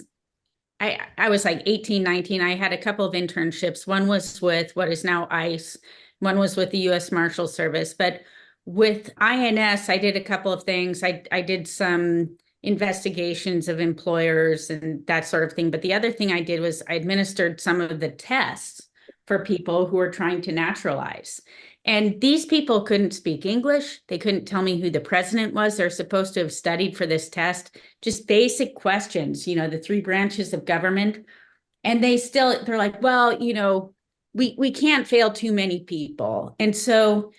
like 18, 19. I had a couple of internships. One was with what is now ICE. One was with the U.S. Marshal Service. But with INS, I did a couple of things. I did some investigations of employers and that sort of thing. But the other thing I did was I administered some of the tests for people who were trying to naturalize. And these people couldn't speak English. They couldn't tell me who the president was. They're supposed to have studied for this test, just basic questions, the three branches of government. And they're like, well, we can't fail too many people. And so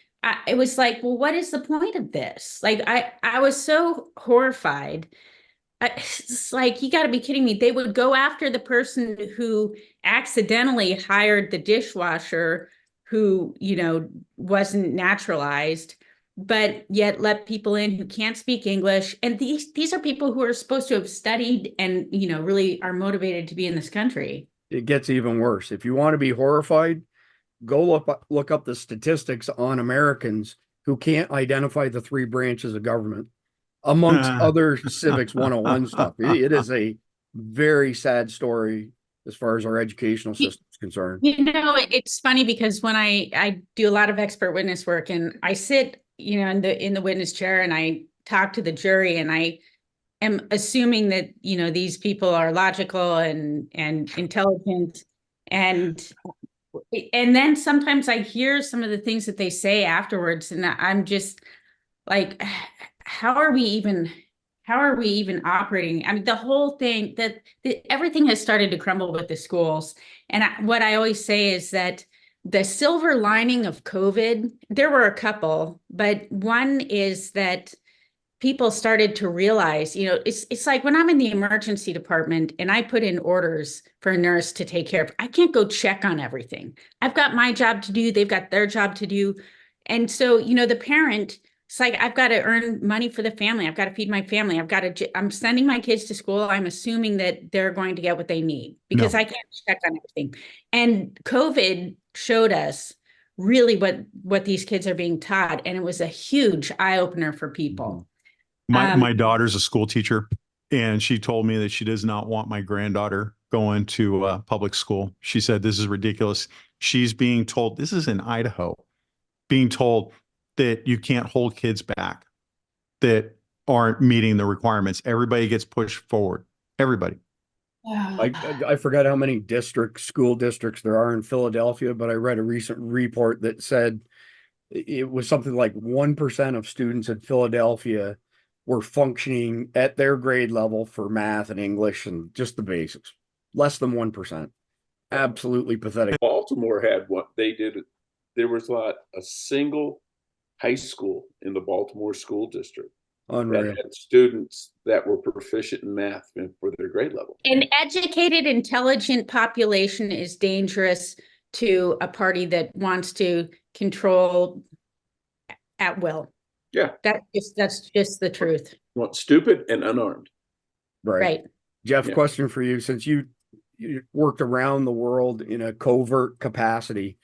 it was like, well, what is the point of this? Like, I was so horrified. It's like, you got to be kidding me. They would go after the person who accidentally hired the dishwasher who, wasn't naturalized, but yet let people in who can't speak English. And these are people who are supposed to have studied and, really are motivated to be in this country.
It gets even worse. If you want to be horrified, go look up the statistics on Americans who can't identify the three branches of government, amongst other civics 101 stuff. It is a very sad story as far as our educational system is concerned.
It's funny because when I do a lot of expert witness work and I sit, in the witness chair and I talk to the jury, and I am assuming that, these people are logical and intelligent, and then sometimes I hear some of the things that they say afterwards, and I'm just like, how are we even operating? I mean, the whole thing everything has started to crumble with the schools. And what I always say is that the silver lining of COVID, there were a couple, but one is that people started to realize, it's like when I'm in the emergency department and I put in orders for a nurse to take care of, I can't go check on everything. I've got my job to do. They've got their job to do. And so, the parent, it's like, I've got to earn money for the family. I've got to feed my family. I'm sending my kids to school. I'm assuming that they're going to get what they need because I can't check on everything. And COVID showed us really what these kids are being taught. And it was a huge eye opener for people.
My daughter's a school teacher, and she told me that she does not want my granddaughter going to public school. She said, this is ridiculous. She's being told, this is in Idaho, being told that you can't hold kids back that aren't meeting the requirements. Everybody gets pushed forward. Everybody.
I forgot how many school districts there are in Philadelphia, but I read a recent report that said it was something like 1% of students in Philadelphia were functioning at their grade level for math and English and just the basics. Less than 1%. Absolutely pathetic.
Baltimore had what they did. There was a single high school in the Baltimore school district
Unreal.
that had students that were proficient in math for their grade level.
An educated, intelligent population is dangerous to a party that wants to control at will.
Yeah.
That's just the truth.
Well, stupid and unarmed.
Right.
Jeff, question for you. Since you worked around the world in a covert capacity,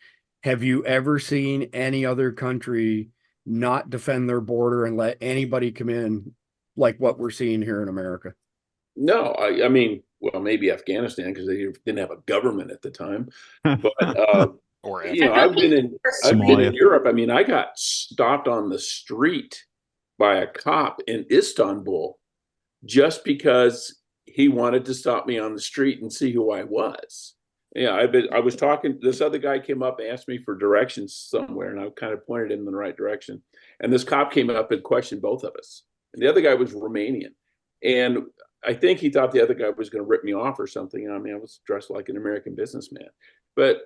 have you ever seen any other country not defend their border and let anybody come in like what we're seeing here in America?
No, I mean, well, maybe Afghanistan because they didn't have a government at the time. But
Or
I've been in Europe. I mean, I got stopped on the street by a cop in Istanbul just because he wanted to stop me on the street and see who I was. Yeah, I was talking. This other guy came up and asked me for directions somewhere, and I kind of pointed him in the right direction. And this cop came up and questioned both of us. And the other guy was Romanian, and I think he thought the other guy was going to rip me off or something. I mean, I was dressed like an American businessman. But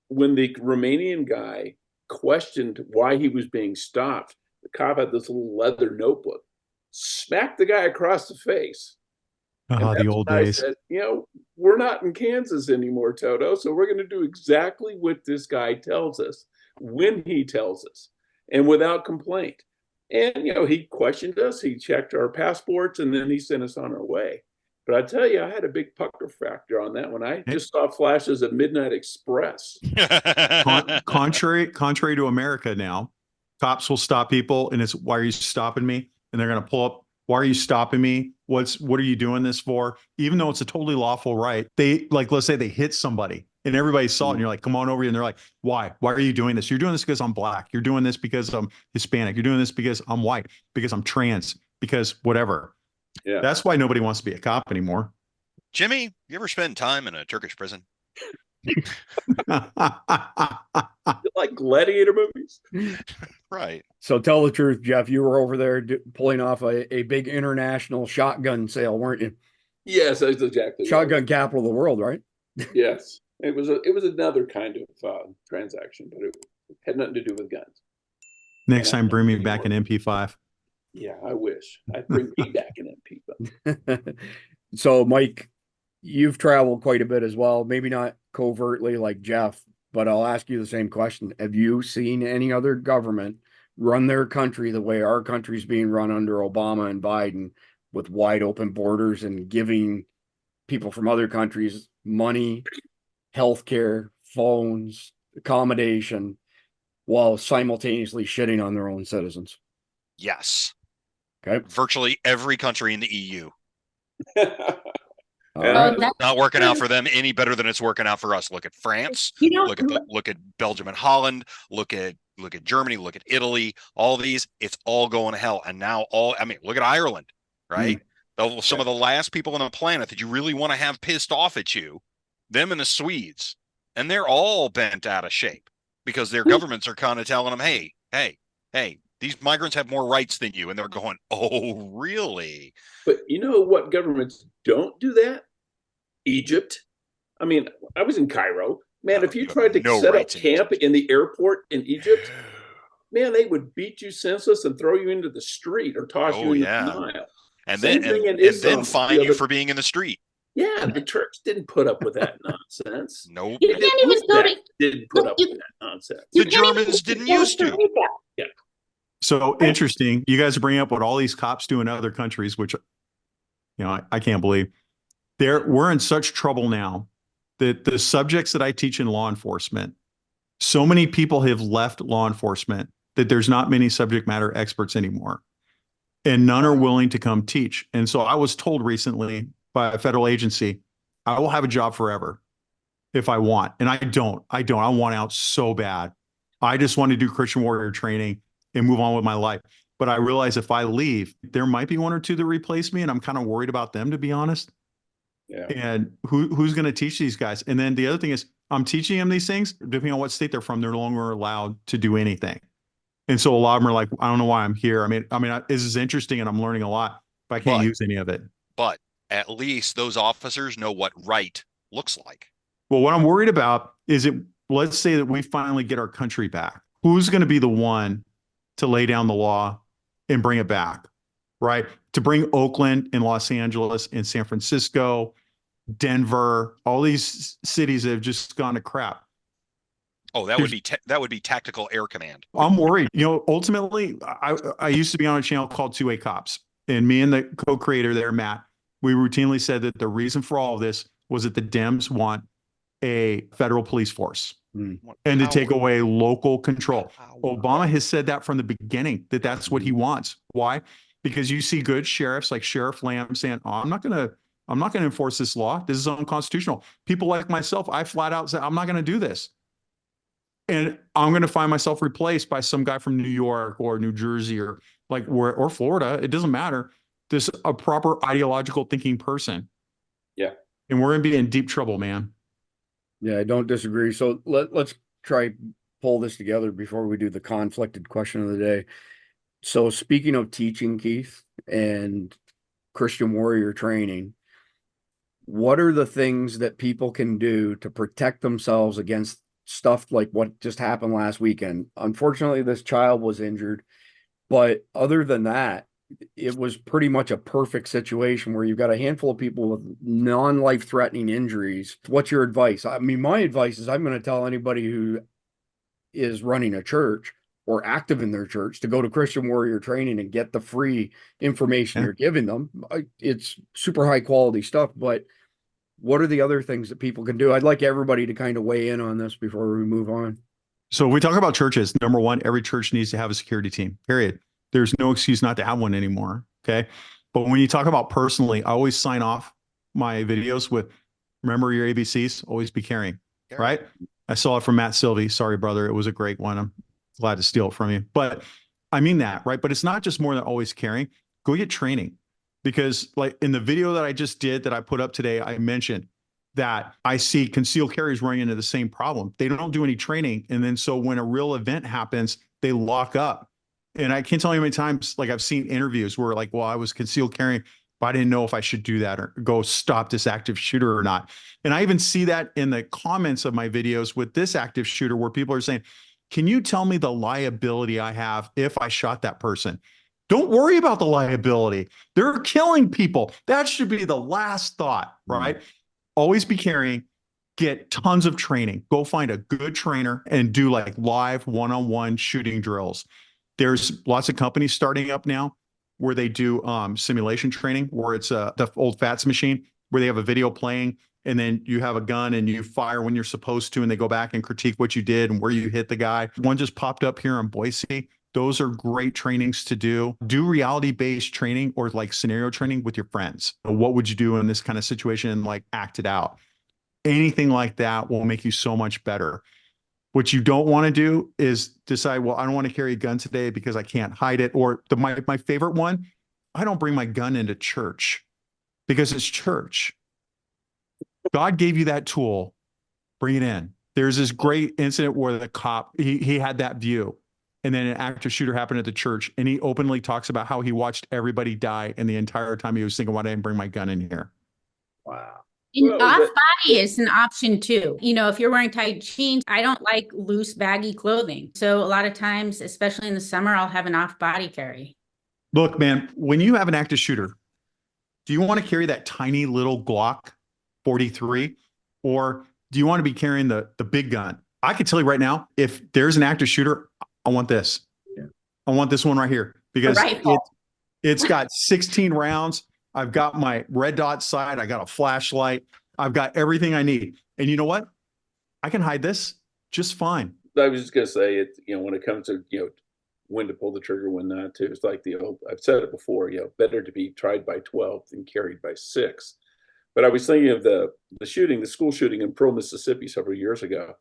when the Romanian guy questioned why he was being stopped, the cop had this little leather notebook, smacked the guy across the face.
The old days.
Said, we're not in Kansas anymore, Toto. So we're going to do exactly what this guy tells us when he tells us and without complaint. And, he questioned us. He checked our passports and then he sent us on our way. But I tell you, I had a big pucker factor on that one. I just saw flashes of Midnight Express.
Contrary to America now, cops will stop people and it's, why are you stopping me? And they're going to pull up, why are you stopping me? What are you doing this for? Even though it's a totally lawful right. They let's say they hit somebody and everybody saw it and you're like, come on over here. And they're like, why? Why are you doing this? You're doing this because I'm black. You're doing this because I'm Hispanic. You're doing this because I'm white, because I'm trans, because whatever.
Yeah.
That's why nobody wants to be a cop anymore.
Jimmy, you ever spend time in a Turkish prison?
Like gladiator movies.
Right.
So tell the truth, Jeff, you were over there pulling off a big international shotgun sale, weren't you?
Yes, that's exactly
Shotgun
right.
capital of the world, right?
Yes, it was another kind of transaction, but it had nothing to do with guns.
Next
And
time, bring me
anymore.
back an MP5.
Yeah, I wish I'd bring me back an MP.
So, Mike, you've traveled quite a bit as well. Maybe not covertly like Jeff, but I'll ask you the same question. Have you seen any other government run their country the way our country's being run under Obama and Biden, with wide open borders and giving people from other countries money, healthcare, phones, accommodation, while simultaneously shitting on their own citizens?
Yes.
Okay.
Virtually every country in the EU.
All right.
Oh,
Not working out for them any better than it's working out for us. Look at France.
You know,
Look at Belgium and Holland. Look at Germany. Look at Italy. All these, it's all going to hell. And now look at Ireland, right? Some of the last people on the planet that you really want to have pissed off at you, them and the Swedes, and they're all bent out of shape because their governments are kind of telling them, hey, these migrants have more rights than you. And they're going, oh, really?
But you know what governments don't do that? Egypt. I mean, I was in Cairo. Man, if you tried to set up camp in the airport in Egypt, man, they would beat you senseless and throw you into the street or toss you into the Nile.
And then fine you for being in the street.
Yeah, the Turks didn't put up with that nonsense.
Nope.
You can't even go to.
Didn't put up with that nonsense.
The Germans didn't used to.
Yeah.
So interesting. You guys are bringing up what all these cops do in other countries, which, I can't believe. We're in such trouble now that the subjects that I teach in law enforcement, so many people have left law enforcement that there's not many subject matter experts anymore. And none are willing to come teach. And so I was told recently by a federal agency, I will have a job forever if I want. And I don't. I want out so bad. I just want to do Christian warrior training and move on with my life. But I realize if I leave, there might be one or two that replace me. And I'm kind of worried about them, to be honest.
Yeah.
And who's going to teach these guys? And then the other thing is I'm teaching them these things, depending on what state they're from, they're no longer allowed to do anything. And so a lot of them are like, I don't know why I'm here. I mean, this is interesting and I'm learning a lot, but I can't use any of it.
But at least those officers know what right looks like.
Well, what I'm worried about is let's say that we finally get our country back. Who's going to be the one to lay down the law and bring it back, right? To bring Oakland and Los Angeles and San Francisco, Denver, all these cities that have just gone to crap.
Oh, that would be tactical air command.
I'm worried. Ultimately, I used to be on a channel called 2A Cops, and me and the co-creator there, Matt, we routinely said that the reason for all of this was that the Dems want a federal police force and to take away local control. Obama has said that from the beginning, that that's what he wants. Why? Because you see good sheriffs like Sheriff Lamb saying, "Oh, I'm not going to enforce this law. This is unconstitutional." People like myself, I flat out say, "I'm not going to do this." And I'm going to find myself replaced by some guy from New York or New Jersey or Florida. It doesn't matter. This a proper ideological thinking person.
Yeah.
And we're going to be in deep trouble, man.
Yeah, I don't disagree. So let's try pull this together before we do the conflicted question of the day. So speaking of teaching, Keith, and Christian warrior training, what are the things that people can do to protect themselves against stuff like what just happened last weekend? Unfortunately, this child was injured, but other than that, it was pretty much a perfect situation where you've got a handful of people with non-life threatening injuries. What's your advice? I mean, my advice is I'm going to tell anybody who is running a church or active in their church to go to Christian warrior training and get the free information you're giving them. It's super high quality stuff, but what are the other things that people can do? I'd like everybody to kind of weigh in on this before we move on.
So we talk about churches. Number one, every church needs to have a security team, period. There's no excuse not to have one anymore. Okay. But when you talk about personally, I always sign off my videos with, remember your ABCs, always be caring, right? I saw it from Matt Sylvie. Sorry, brother. It was a great one. I'm glad to steal it from you, but I mean that, right? But it's not just more than always caring. Go get training. because like in the video that I just did that I put up today, I mentioned that I see concealed carriers running into the same problem. They don't do any training. And then so when a real event happens, they lock up. And I can't tell you how many times, like I've seen interviews where like, well, I was concealed carrying, but I didn't know if I should do that or go stop this active shooter or not. And I even see that in the comments of my videos with this active shooter where people are saying, can you tell me the liability I have if I shot that person? Don't worry about the liability. They're killing people. That should be the last thought, right? Always be carrying, get tons of training. Go find a good trainer and do like live one-on-one shooting drills. There's lots of companies starting up now where they do simulation training, where it's the old FATS machine, where they have a video playing and then you have a gun and you fire when you're supposed to, and they go back and critique what you did and where you hit the guy. One just popped up here in Boise. Those are great trainings to do. Do reality-based training or like scenario training with your friends. What would you do in this kind of situation and like act it out? Anything like that will make you so much better. What you don't want to do is decide, well, I don't want to carry a gun today because I can't hide it. Or my favorite one, I don't bring my gun into church because it's church. God gave you that tool. Bring it in. There's this great incident where the cop, he had that view. And then an active shooter happened at the church, and he openly talks about how he watched everybody die, and the entire time he was thinking, why didn't I bring my gun in here?
Wow.
And
Well,
off body is an option too. You know, if you're wearing tight jeans, I don't like loose, baggy clothing. So a lot of times, especially in the summer, I'll have an off body carry.
Look, man, when you have an active shooter, do you want to carry that tiny little Glock 43, or do you want to be carrying the big gun? I can tell you right now, if there's an active shooter, I want this.
Yeah.
I want this one right here because
Rifle.
it's got 16 rounds. I've got my red dot sight. I got a flashlight. I've got everything I need. And you know what? I can hide this just fine.
I was just gonna say it. You know, when it comes to when to pull the trigger, when not to. It's like the old. I've said it before. Better to be tried by 12 than carried by 6. But I was thinking of the shooting, the school shooting in Pearl, Mississippi, several years ago,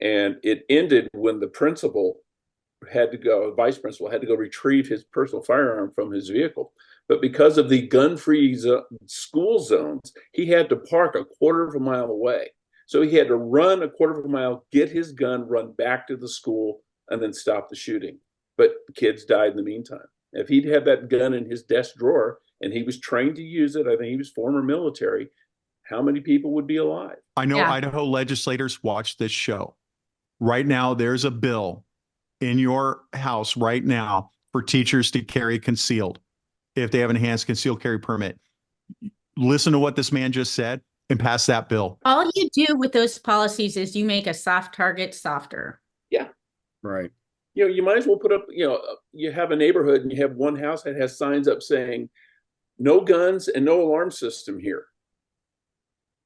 and it ended when the principal had to go. Vice principal had to go retrieve his personal firearm from his vehicle. But because of the gun-free school zones, he had to park a quarter of a mile away. So he had to run a quarter of a mile, get his gun, run back to the school, and then stop the shooting. But kids died in the meantime. If he'd had that gun in his desk drawer and he was trained to use it, I think he was former military, how many people would be alive?
I know
Yeah.
Idaho legislators watch this show. Right now, there's a bill in your house right now for teachers to carry concealed if they have an enhanced concealed carry permit. Listen to what this man just said and pass that bill.
All you do with those policies is you make a soft target softer.
Right.
You might as well put up, you have a neighborhood and you have one house that has signs up saying, no guns and no alarm system here.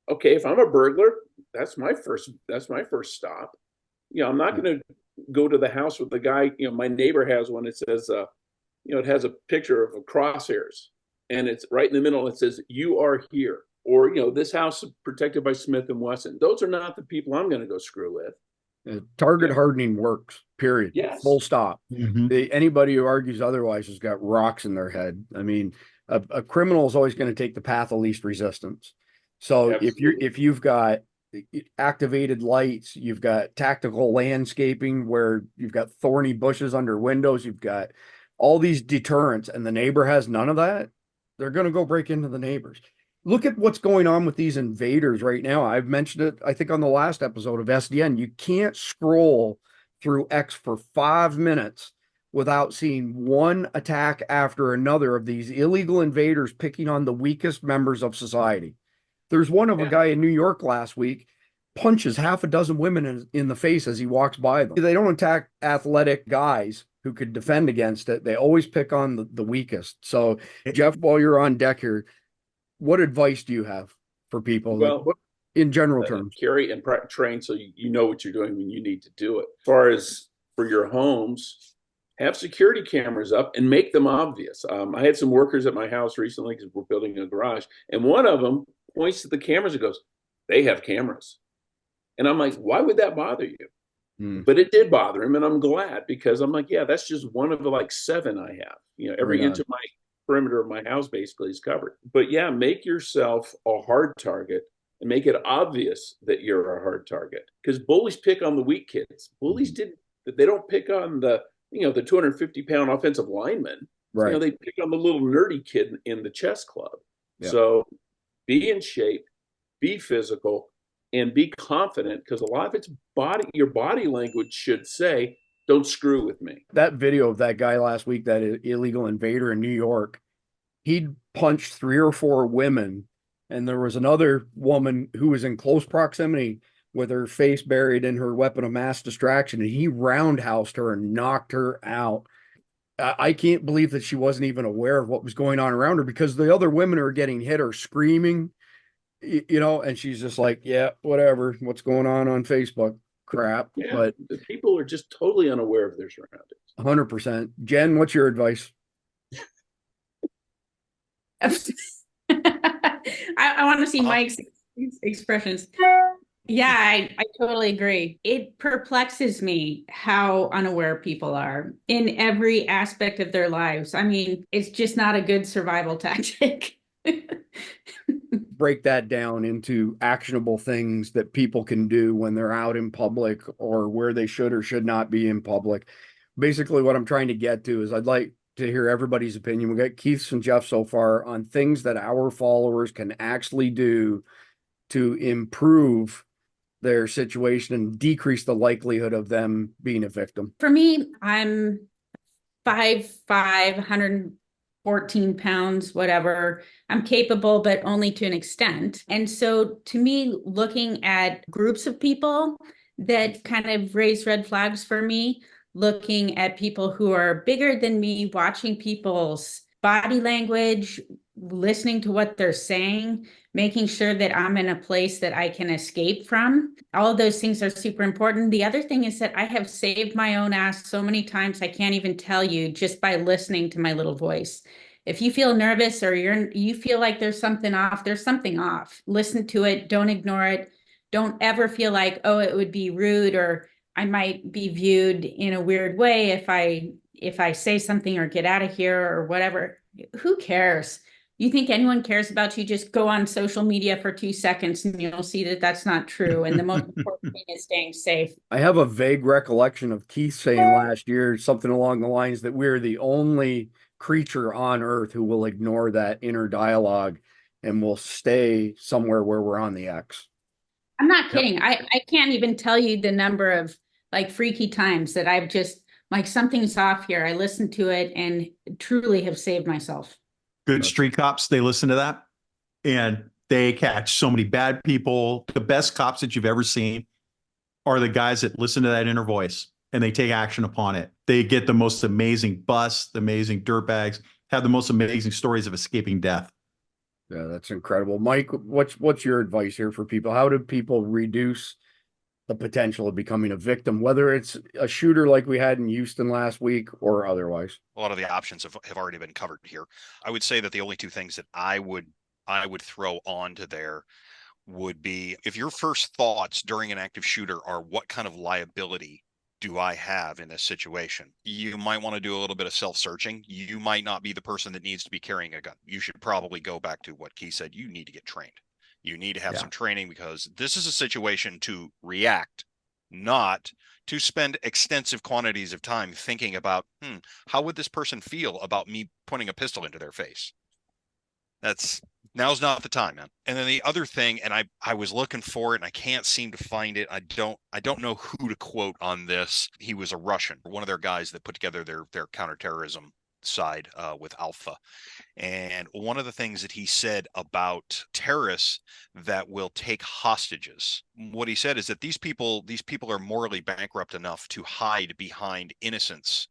Okay, if I'm a burglar, that's my first stop. I'm not going to go to the house with the guy. My neighbor has one. It says, it has a picture of a crosshairs, and it's right in the middle. It says, "You are here," or this house is protected by Smith and Wesson. Those are not the people I'm going to go screw with.
Target hardening works, period.
Yes.
Full stop.
Mhm.
Anybody who argues otherwise has got rocks in their head. I mean, a criminal is always going to take the path of least resistance. So
Absolutely.
if you've got activated lights, you've got tactical landscaping where you've got thorny bushes under windows, you've got all these deterrents, and the neighbor has none of that, they're going to go break into the neighbors. Look at what's going on with these invaders right now. I've mentioned it, I think, on the last episode of SDN. You can't scroll through X for 5 minutes without seeing one attack after another of these illegal invaders picking on the weakest members of society. There's one of a guy in New York last week, punches half a dozen women in the face as he walks by them. They don't attack athletic guys who could defend against it. They always pick on the weakest. So, Jeff, while you're on deck here, what advice do you have for people?
Well,
in general terms,
carry and train so you know what you're doing when you need to do it. As far as for your homes, have security cameras up and make them obvious. I had some workers at my house recently because we're building a garage, and one of them points to the cameras and goes, "They have cameras." And I'm like, why would that bother you? But it did bother him, and I'm glad, because I'm like, yeah, that's just one of the like 7 I have. Every inch of perimeter of my house basically is covered. But yeah, make yourself a hard target and make it obvious that you're a hard target, because bullies pick on the weak kids. Bullies they don't pick on the 250-pound offensive lineman.
Right.
They pick on the little nerdy kid in the chess club.
Yeah.
So be in shape, be physical, and be confident, because a lot of it's your body language should say, don't screw with me.
That video of that guy last week, that illegal invader in New York, he punched 3 or 4 women, and there was another woman who was in close proximity with her face buried in her weapon of mass distraction, and he roundhoused her and knocked her out. I can't believe that she wasn't even aware of what was going on around her, because the other women who are getting hit are screaming, and she's just like, yeah, whatever, what's going on Facebook, crap.
Yeah,
but
the people are just totally unaware of their surroundings.
100%. Jen, what's your advice?
I want to see Mike's expressions. Yeah, I totally agree. It perplexes me how unaware people are in every aspect of their lives. I mean, it's just not a good survival tactic.
Break that down into actionable things that people can do when they're out in public, or where they should or should not be in public. Basically, what I'm trying to get to is I'd like to hear everybody's opinion. We got Keith's and Jeff so far on things that our followers can actually do to improve their situation and decrease the likelihood of them being a victim.
For me, I'm 5'5", 114 pounds, whatever. I'm capable, but only to an extent. And so to me, looking at groups of people that kind of raise red flags for me, looking at people who are bigger than me, watching people's body language, listening to what they're saying, making sure that I'm in a place that I can escape from. All of those things are super important. The other thing is that I have saved my own ass so many times, I can't even tell you, just by listening to my little voice. If you feel nervous or you feel like there's something off, there's something off. Listen to it. Don't ignore it. Don't ever feel like, oh, it would be rude, or I might be viewed in a weird way if I say something or get out of here or whatever. Who cares? You think anyone cares about you? Just go on social media for 2 seconds and you'll see that that's not true. And the most important thing is staying safe.
I have a vague recollection of Keith saying last year something along the lines that we're the only creature on earth who will ignore that inner dialogue and will stay somewhere where we're on the X.
I'm not kidding. I can't even tell you the number of like freaky times that I've just like, something's off here. I listened to it and truly have saved myself.
Good street cops, they listen to that and they catch so many bad people. The best cops that you've ever seen are the guys that listen to that inner voice and they take action upon it. They get the most amazing busts, the amazing dirtbags, have the most amazing stories of escaping death.
Yeah, that's incredible. Mike, what's your advice here for people? How do people reduce the potential of becoming a victim, whether it's a shooter like we had in Houston last week or otherwise?
A lot of the options have already been covered here. I would say that the only 2 things that I would throw onto there would be, if your first thoughts during an active shooter are what kind of liability do I have in this situation, you might want to do a little bit of self-searching. You might not be the person that needs to be carrying a gun. You should probably go back to what Keith said. You need to get trained. You need to have some training, because this is a situation to react, not to spend extensive quantities of time thinking about, how would this person feel about me pointing a pistol into their face? Now's not the time, man. And then the other thing, and I was looking for it and I can't seem to find it. I don't know who to quote on this. He was a Russian, one of their guys that put together their counter-terrorism side with Alpha. And one of the things that he said about terrorists that will take hostages, what he said is that these people are morally bankrupt enough to hide behind innocence.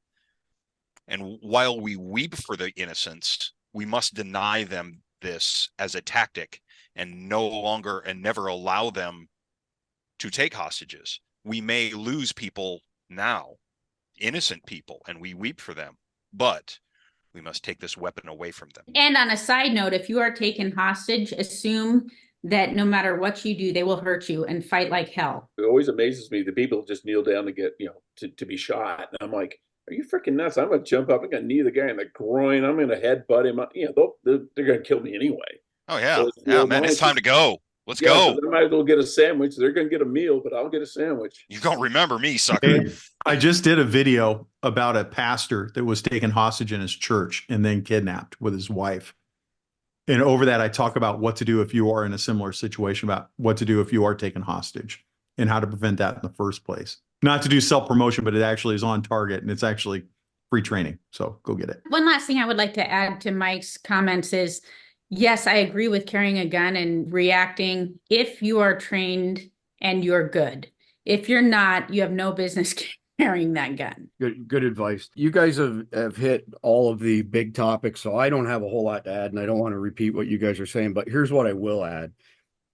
And while we weep for the innocents, we must deny them this as a tactic and never allow them to take hostages. We may lose people now, innocent people, and we weep for them, but we must take this weapon away from them.
And on a side note, if you are taken hostage, assume that no matter what you do, they will hurt you and fight like hell.
It always amazes me that people just kneel down to get, to be shot. And I'm like, Are you freaking nuts? I'm gonna jump up. I'm gonna knee the guy in the groin. I'm gonna headbutt him. They're gonna kill me anyway.
Oh yeah,
So,
yeah, man, it's time to go. Let's go.
So I might as well get a sandwich. They're gonna get a meal, but I'll get a sandwich.
You don't remember me, sucker.
Hey, I just did a video about a pastor that was taken hostage in his church and then kidnapped with his wife. And over that, I talk about what to do if you are in a similar situation, about what to do if you are taken hostage and how to prevent that in the first place. Not to do self-promotion, but it actually is on target and it's actually free training. So go get it.
One last thing I would like to add to Mike's comments is, yes, I agree with carrying a gun and reacting if you are trained and you're good. If you're not, you have no business carrying that gun.
Good advice. You guys have hit all of the big topics, so I don't have a whole lot to add, and I don't want to repeat what you guys are saying, but here's what I will add.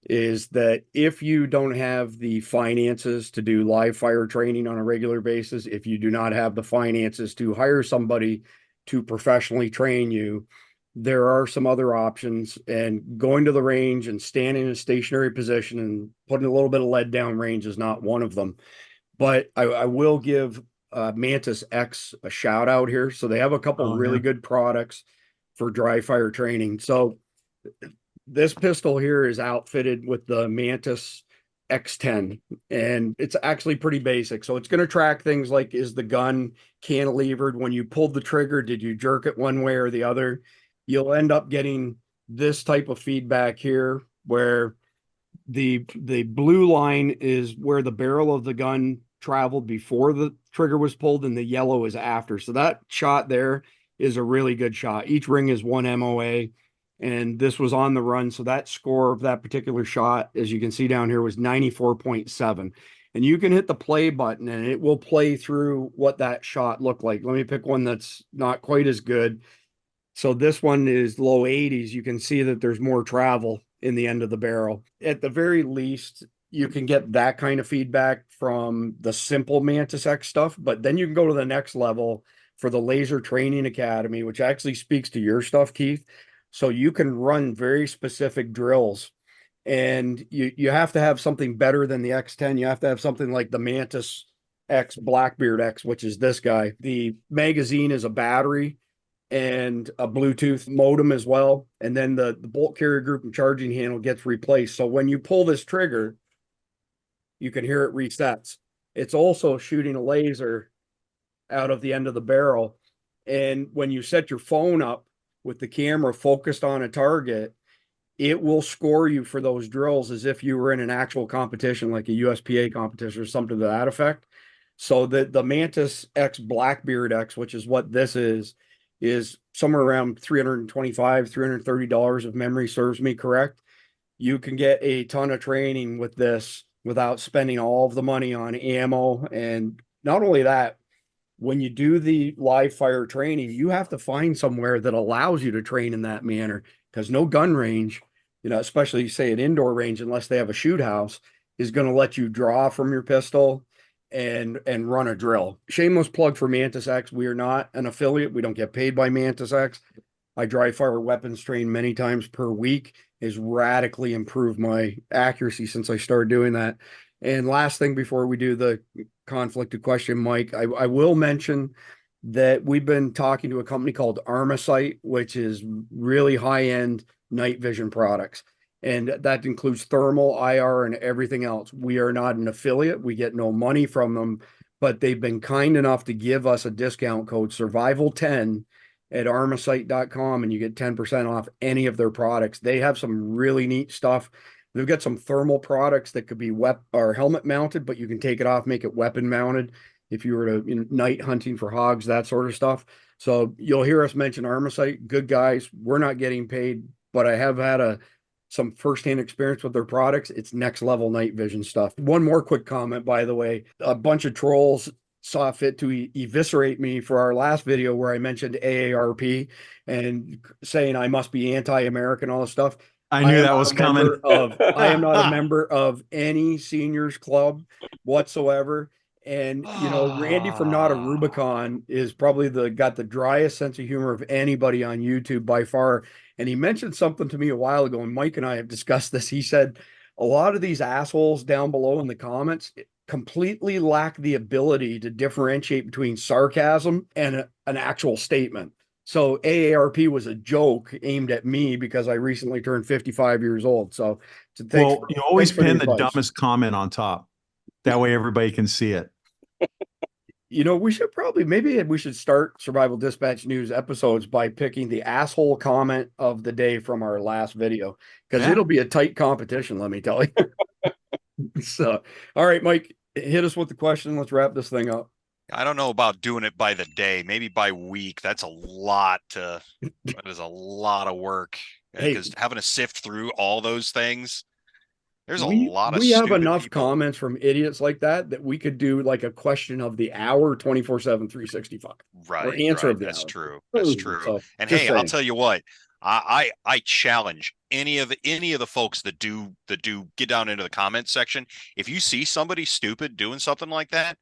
Is that if you don't have the finances to do live fire training on a regular basis, if you do not have the finances to hire somebody to professionally train you, there are some other options, and going to the range and standing in a stationary position and putting a little bit of lead down range is not one of them. But I will give Mantis X a shout out here. So they have a couple really good products for dry fire training. So this pistol here is outfitted with the Mantis X10, and it's actually pretty basic. So it's going to track things like, is the gun cantilevered? When you pulled the trigger, did you jerk it one way or the other? You'll end up getting this type of feedback here, where the blue line is where the barrel of the gun traveled before the trigger was pulled, and the yellow is after. So that shot there is a really good shot. Each ring is 1 MOA. And this was on the run. So that score of that particular shot, as you can see down here, was 94.7. And you can hit the play button and it will play through what that shot looked like. Let me pick one that's not quite as good. So this one is low 80s. You can see that there's more travel in the end of the barrel. At the very least, you can get that kind of feedback from the simple Mantis X stuff, but then you can go to the next level for the Laser Training Academy, which actually speaks to your stuff, Keith. So you can run very specific drills, and you have to have something better than the X10. You have to have something like the Mantis X Blackbeard X, which is this guy. The magazine is a battery and a Bluetooth modem as well. And then the bolt carrier group and charging handle gets replaced. So when you pull this trigger, you can hear it resets. It's also shooting a laser out of the end of the barrel. And when you set your phone up with the camera focused on a target, it will score you for those drills as if you were in an actual competition, like a USPA competition or something to that effect. So the Mantis X Blackbeard X, which is what this is somewhere around $325, $330 if memory serves me correct. You can get a ton of training with this without spending all of the money on ammo. And not only that, when you do the live fire training, you have to find somewhere that allows you to train in that manner, because no gun range, especially say an indoor range, unless they have a shoot house, is going to let you draw from your pistol and run a drill. Shameless plug for Mantis X. We are not an affiliate. We don't get paid by Mantis X. I dry fire weapons train many times per week. Has radically improved my accuracy since I started doing that. And last thing before we do the conflicted question, Mike, I will mention that we've been talking to a company called Armasight, which is really high-end night vision products. And that includes thermal, IR, and everything else. We are not an affiliate. We get no money from them, but they've been kind enough to give us a discount code, Survival10, at armasight.com, and you get 10% off any of their products. They have some really neat stuff. They've got some thermal products that could be or helmet mounted, but you can take it off, make it weapon mounted if you were to night hunting for hogs, that sort of stuff. So you'll hear us mention Armasight. Good guys. We're not getting paid, but I have had some firsthand experience with their products. It's next level night vision stuff. One more quick comment, by the way. A bunch of trolls saw fit to eviscerate me for our last video where I mentioned AARP and saying I must be anti-American, all this stuff.
I knew that was coming.
I am not a member of any seniors club whatsoever. And, Randy from Not a Rubicon is probably got the driest sense of humor of anybody on YouTube by far. And he mentioned something to me a while ago, and Mike and I have discussed this. He said, a lot of these assholes down below in the comments completely lack the ability to differentiate between sarcasm and an actual statement. So AARP was a joke aimed at me because I recently turned 55 years old. So
Well, you always
thanks for
pin the
advice.
dumbest comment on top. That way everybody can see it.
You know, maybe we should start Survival Dispatch News episodes by picking the asshole comment of the day from our last video, because
Yeah.
it'll be a tight competition, let me tell you. So, all right, Mike, hit us with the question. Let's wrap this thing up.
I don't know about doing it by the day, maybe by week. That is a lot of work.
Hey,
Because having to sift through all those things, there's a
we
lot of
have
stupid
enough
people.
comments from idiots like that we could do like a question of the hour 24/7 365.
Right,
or answer
right.
of the
That's
hour.
true. That's true.
So,
And
just
hey, I'll
saying.
tell you what, I challenge any of the folks that do get down into the comments section. If you see somebody stupid doing something like that,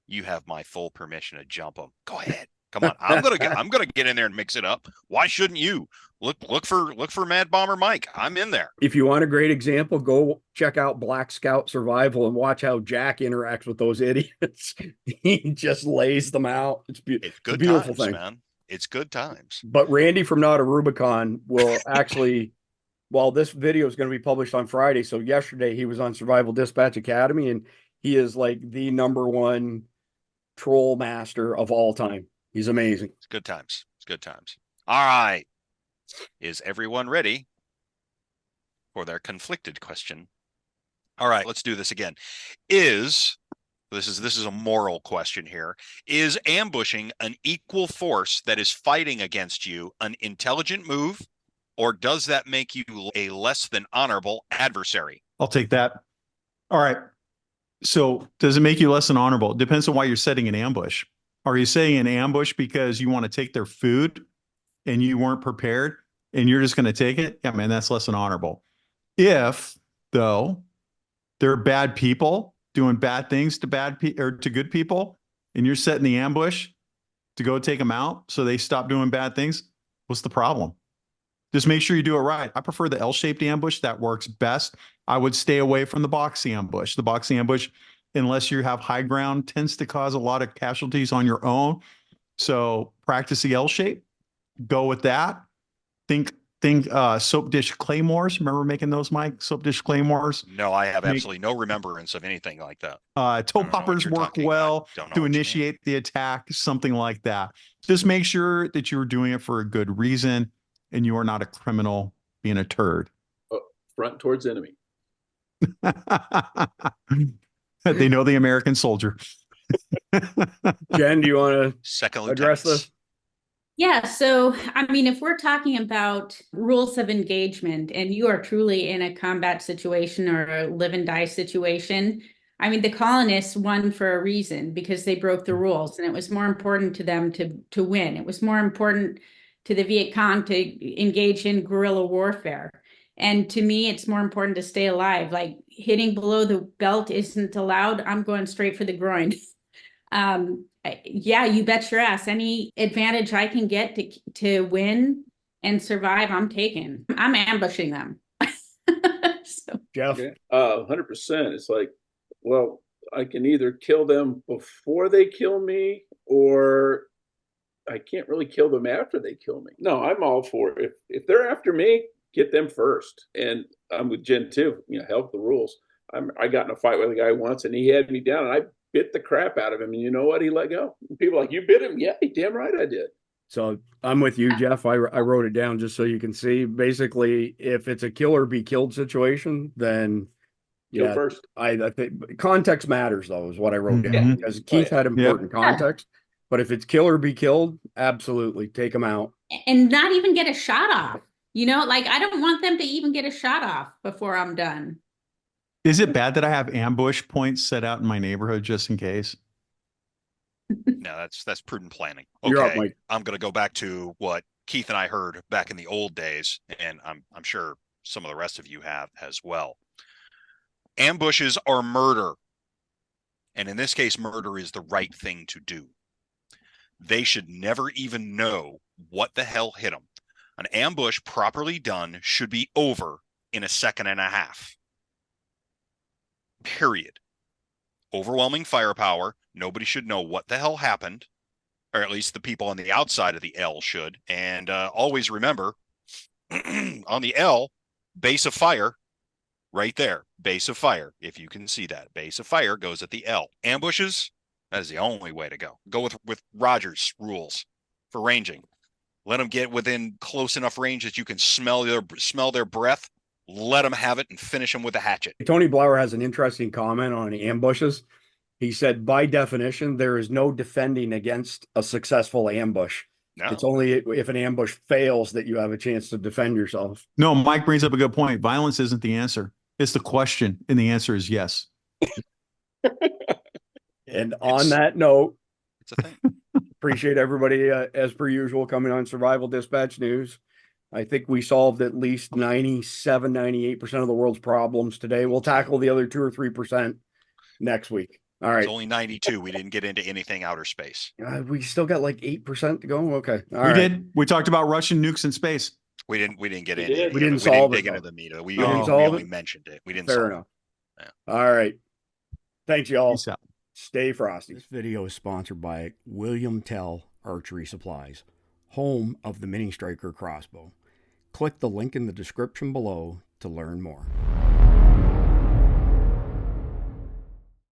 you have my full permission to jump them. Go ahead. Come on. I'm gonna get in there and mix it up. Why shouldn't you? Look for Mad Bomber Mike. I'm in there.
If you want a great example, go check out Black Scout Survival and watch how Jack interacts with those idiots. He just lays them out. It's
It's
a beautiful
times,
thing,
man. It's good times.
But Randy from Not a Rubicon will actually, well, this video is going to be published on Friday. So yesterday he was on Survival Dispatch Academy, and he is like the #1 troll master of all time. He's amazing.
It's good times. It's good times. All right. Is everyone ready for their conflicted question? All right, let's do this again. This is a moral question here. Is ambushing an equal force that is fighting against you an intelligent move, or does that make you a less than honorable adversary?
I'll take that. All right. So does it make you less than honorable? It depends on why you're setting an ambush. Are you setting an ambush because you want to take their food and you weren't prepared and you're just going to take it? Yeah, man, that's less than honorable. If, though, they're bad people doing bad things to to good people, and you're setting the ambush to go take them out so they stop doing bad things, what's the problem? Just make sure you do it right. I prefer the L-shaped ambush. That works best. I would stay away from the box ambush. The box ambush, unless you have high ground, tends to cause a lot of casualties on your own. So practice the L-shape. Go with that. Think soap dish claymores. Remember making those, Mike? Soap dish claymores.
No, I have absolutely no remembrance of anything like that.
Toe poppers work well to initiate the attack, something like that. Just make sure that you're doing it for a good reason and you are not a criminal being a turd.
Front towards enemy.
They know the American soldier.
Jen, do you want
to
address this?
Yeah, so I mean, if we're talking about rules of engagement and you are truly in a combat situation or a live and die situation, I mean, the colonists won for a reason because they broke the rules, and it was more important to them to win. It was more important to the Viet Cong to engage in guerrilla warfare. And to me, it's more important to stay alive. Like hitting below the belt isn't allowed. I'm going straight for the groin. Yeah, you bet your ass. Any advantage I can get to win and survive, I'm taking. I'm ambushing them. So.
Jeff?
100%. It's like, well, I can either kill them before they kill me, or I can't really kill them after they kill me. No, I'm all for it. If they're after me, get them first. And I'm with Jen too. Help the rules. I got in a fight with a guy once, and he had me down, and I bit the crap out of him, and you know what? He let go. People are like, you bit him? Yeah, damn right I did.
So I'm with you, Jeff. I wrote it down just so you can see. Basically, if it's a kill or be killed situation, then
Kill first.
I think context matters, though, is what I wrote down, because Keith had important context. But if it's kill or be killed, absolutely take them out.
And not even get a shot off. Like I don't want them to even get a shot off before I'm done.
Is it bad that I have ambush points set out in my neighborhood just in case?
No, that's prudent planning. Okay,
You're up, Mike.
I'm going to go back to what Keith and I heard back in the old days, and I'm sure some of the rest of you have as well. Ambushes are murder. And in this case, murder is the right thing to do. They should never even know what the hell hit them. An ambush properly done should be over in a second and a half. Period. overwhelming firepower. Nobody should know what the hell happened, or at least the people on the outside of the L should. And always remember, on the L, base of fire, right there, base of fire. If you can see that, base of fire goes at the L. Ambushes, that is the only way to go. Go with Rogers' rules for ranging. Let them get within close enough range that you can smell their breath. Let them have it and finish them with a hatchet.
Tony Blauer has an interesting comment on ambushes. He said, by definition, there is no defending against a successful ambush.
No.
It's only if an ambush fails that you have a chance to defend yourself.
No, Mike brings up a good point. Violence isn't the answer. It's the question, and the answer is yes.
And on that note,
It's a thing.
appreciate everybody, as per usual, coming on Survival Dispatch News. I think we solved at least 97, 98% of the world's problems today. We'll tackle the other 2 or 3% next week. All right.
It's only 92. We didn't get into anything outer space.
We still got like 8% to go. Okay. All
We
right.
did. We talked about Russian nukes in space.
We didn't get
We
into
did.
it.
We didn't solve
dig
it,
into
though.
the meat of it.
We
We
didn't
only,
solve
we only
it?
mentioned it. We didn't
Fair
solve
enough.
Yeah.
All right. Thanks, y'all.
Peace out.
Stay frosty.
This video is sponsored by William Tell Archery Supplies, home of the Mini Striker Crossbow. Click the link in the description below to learn more.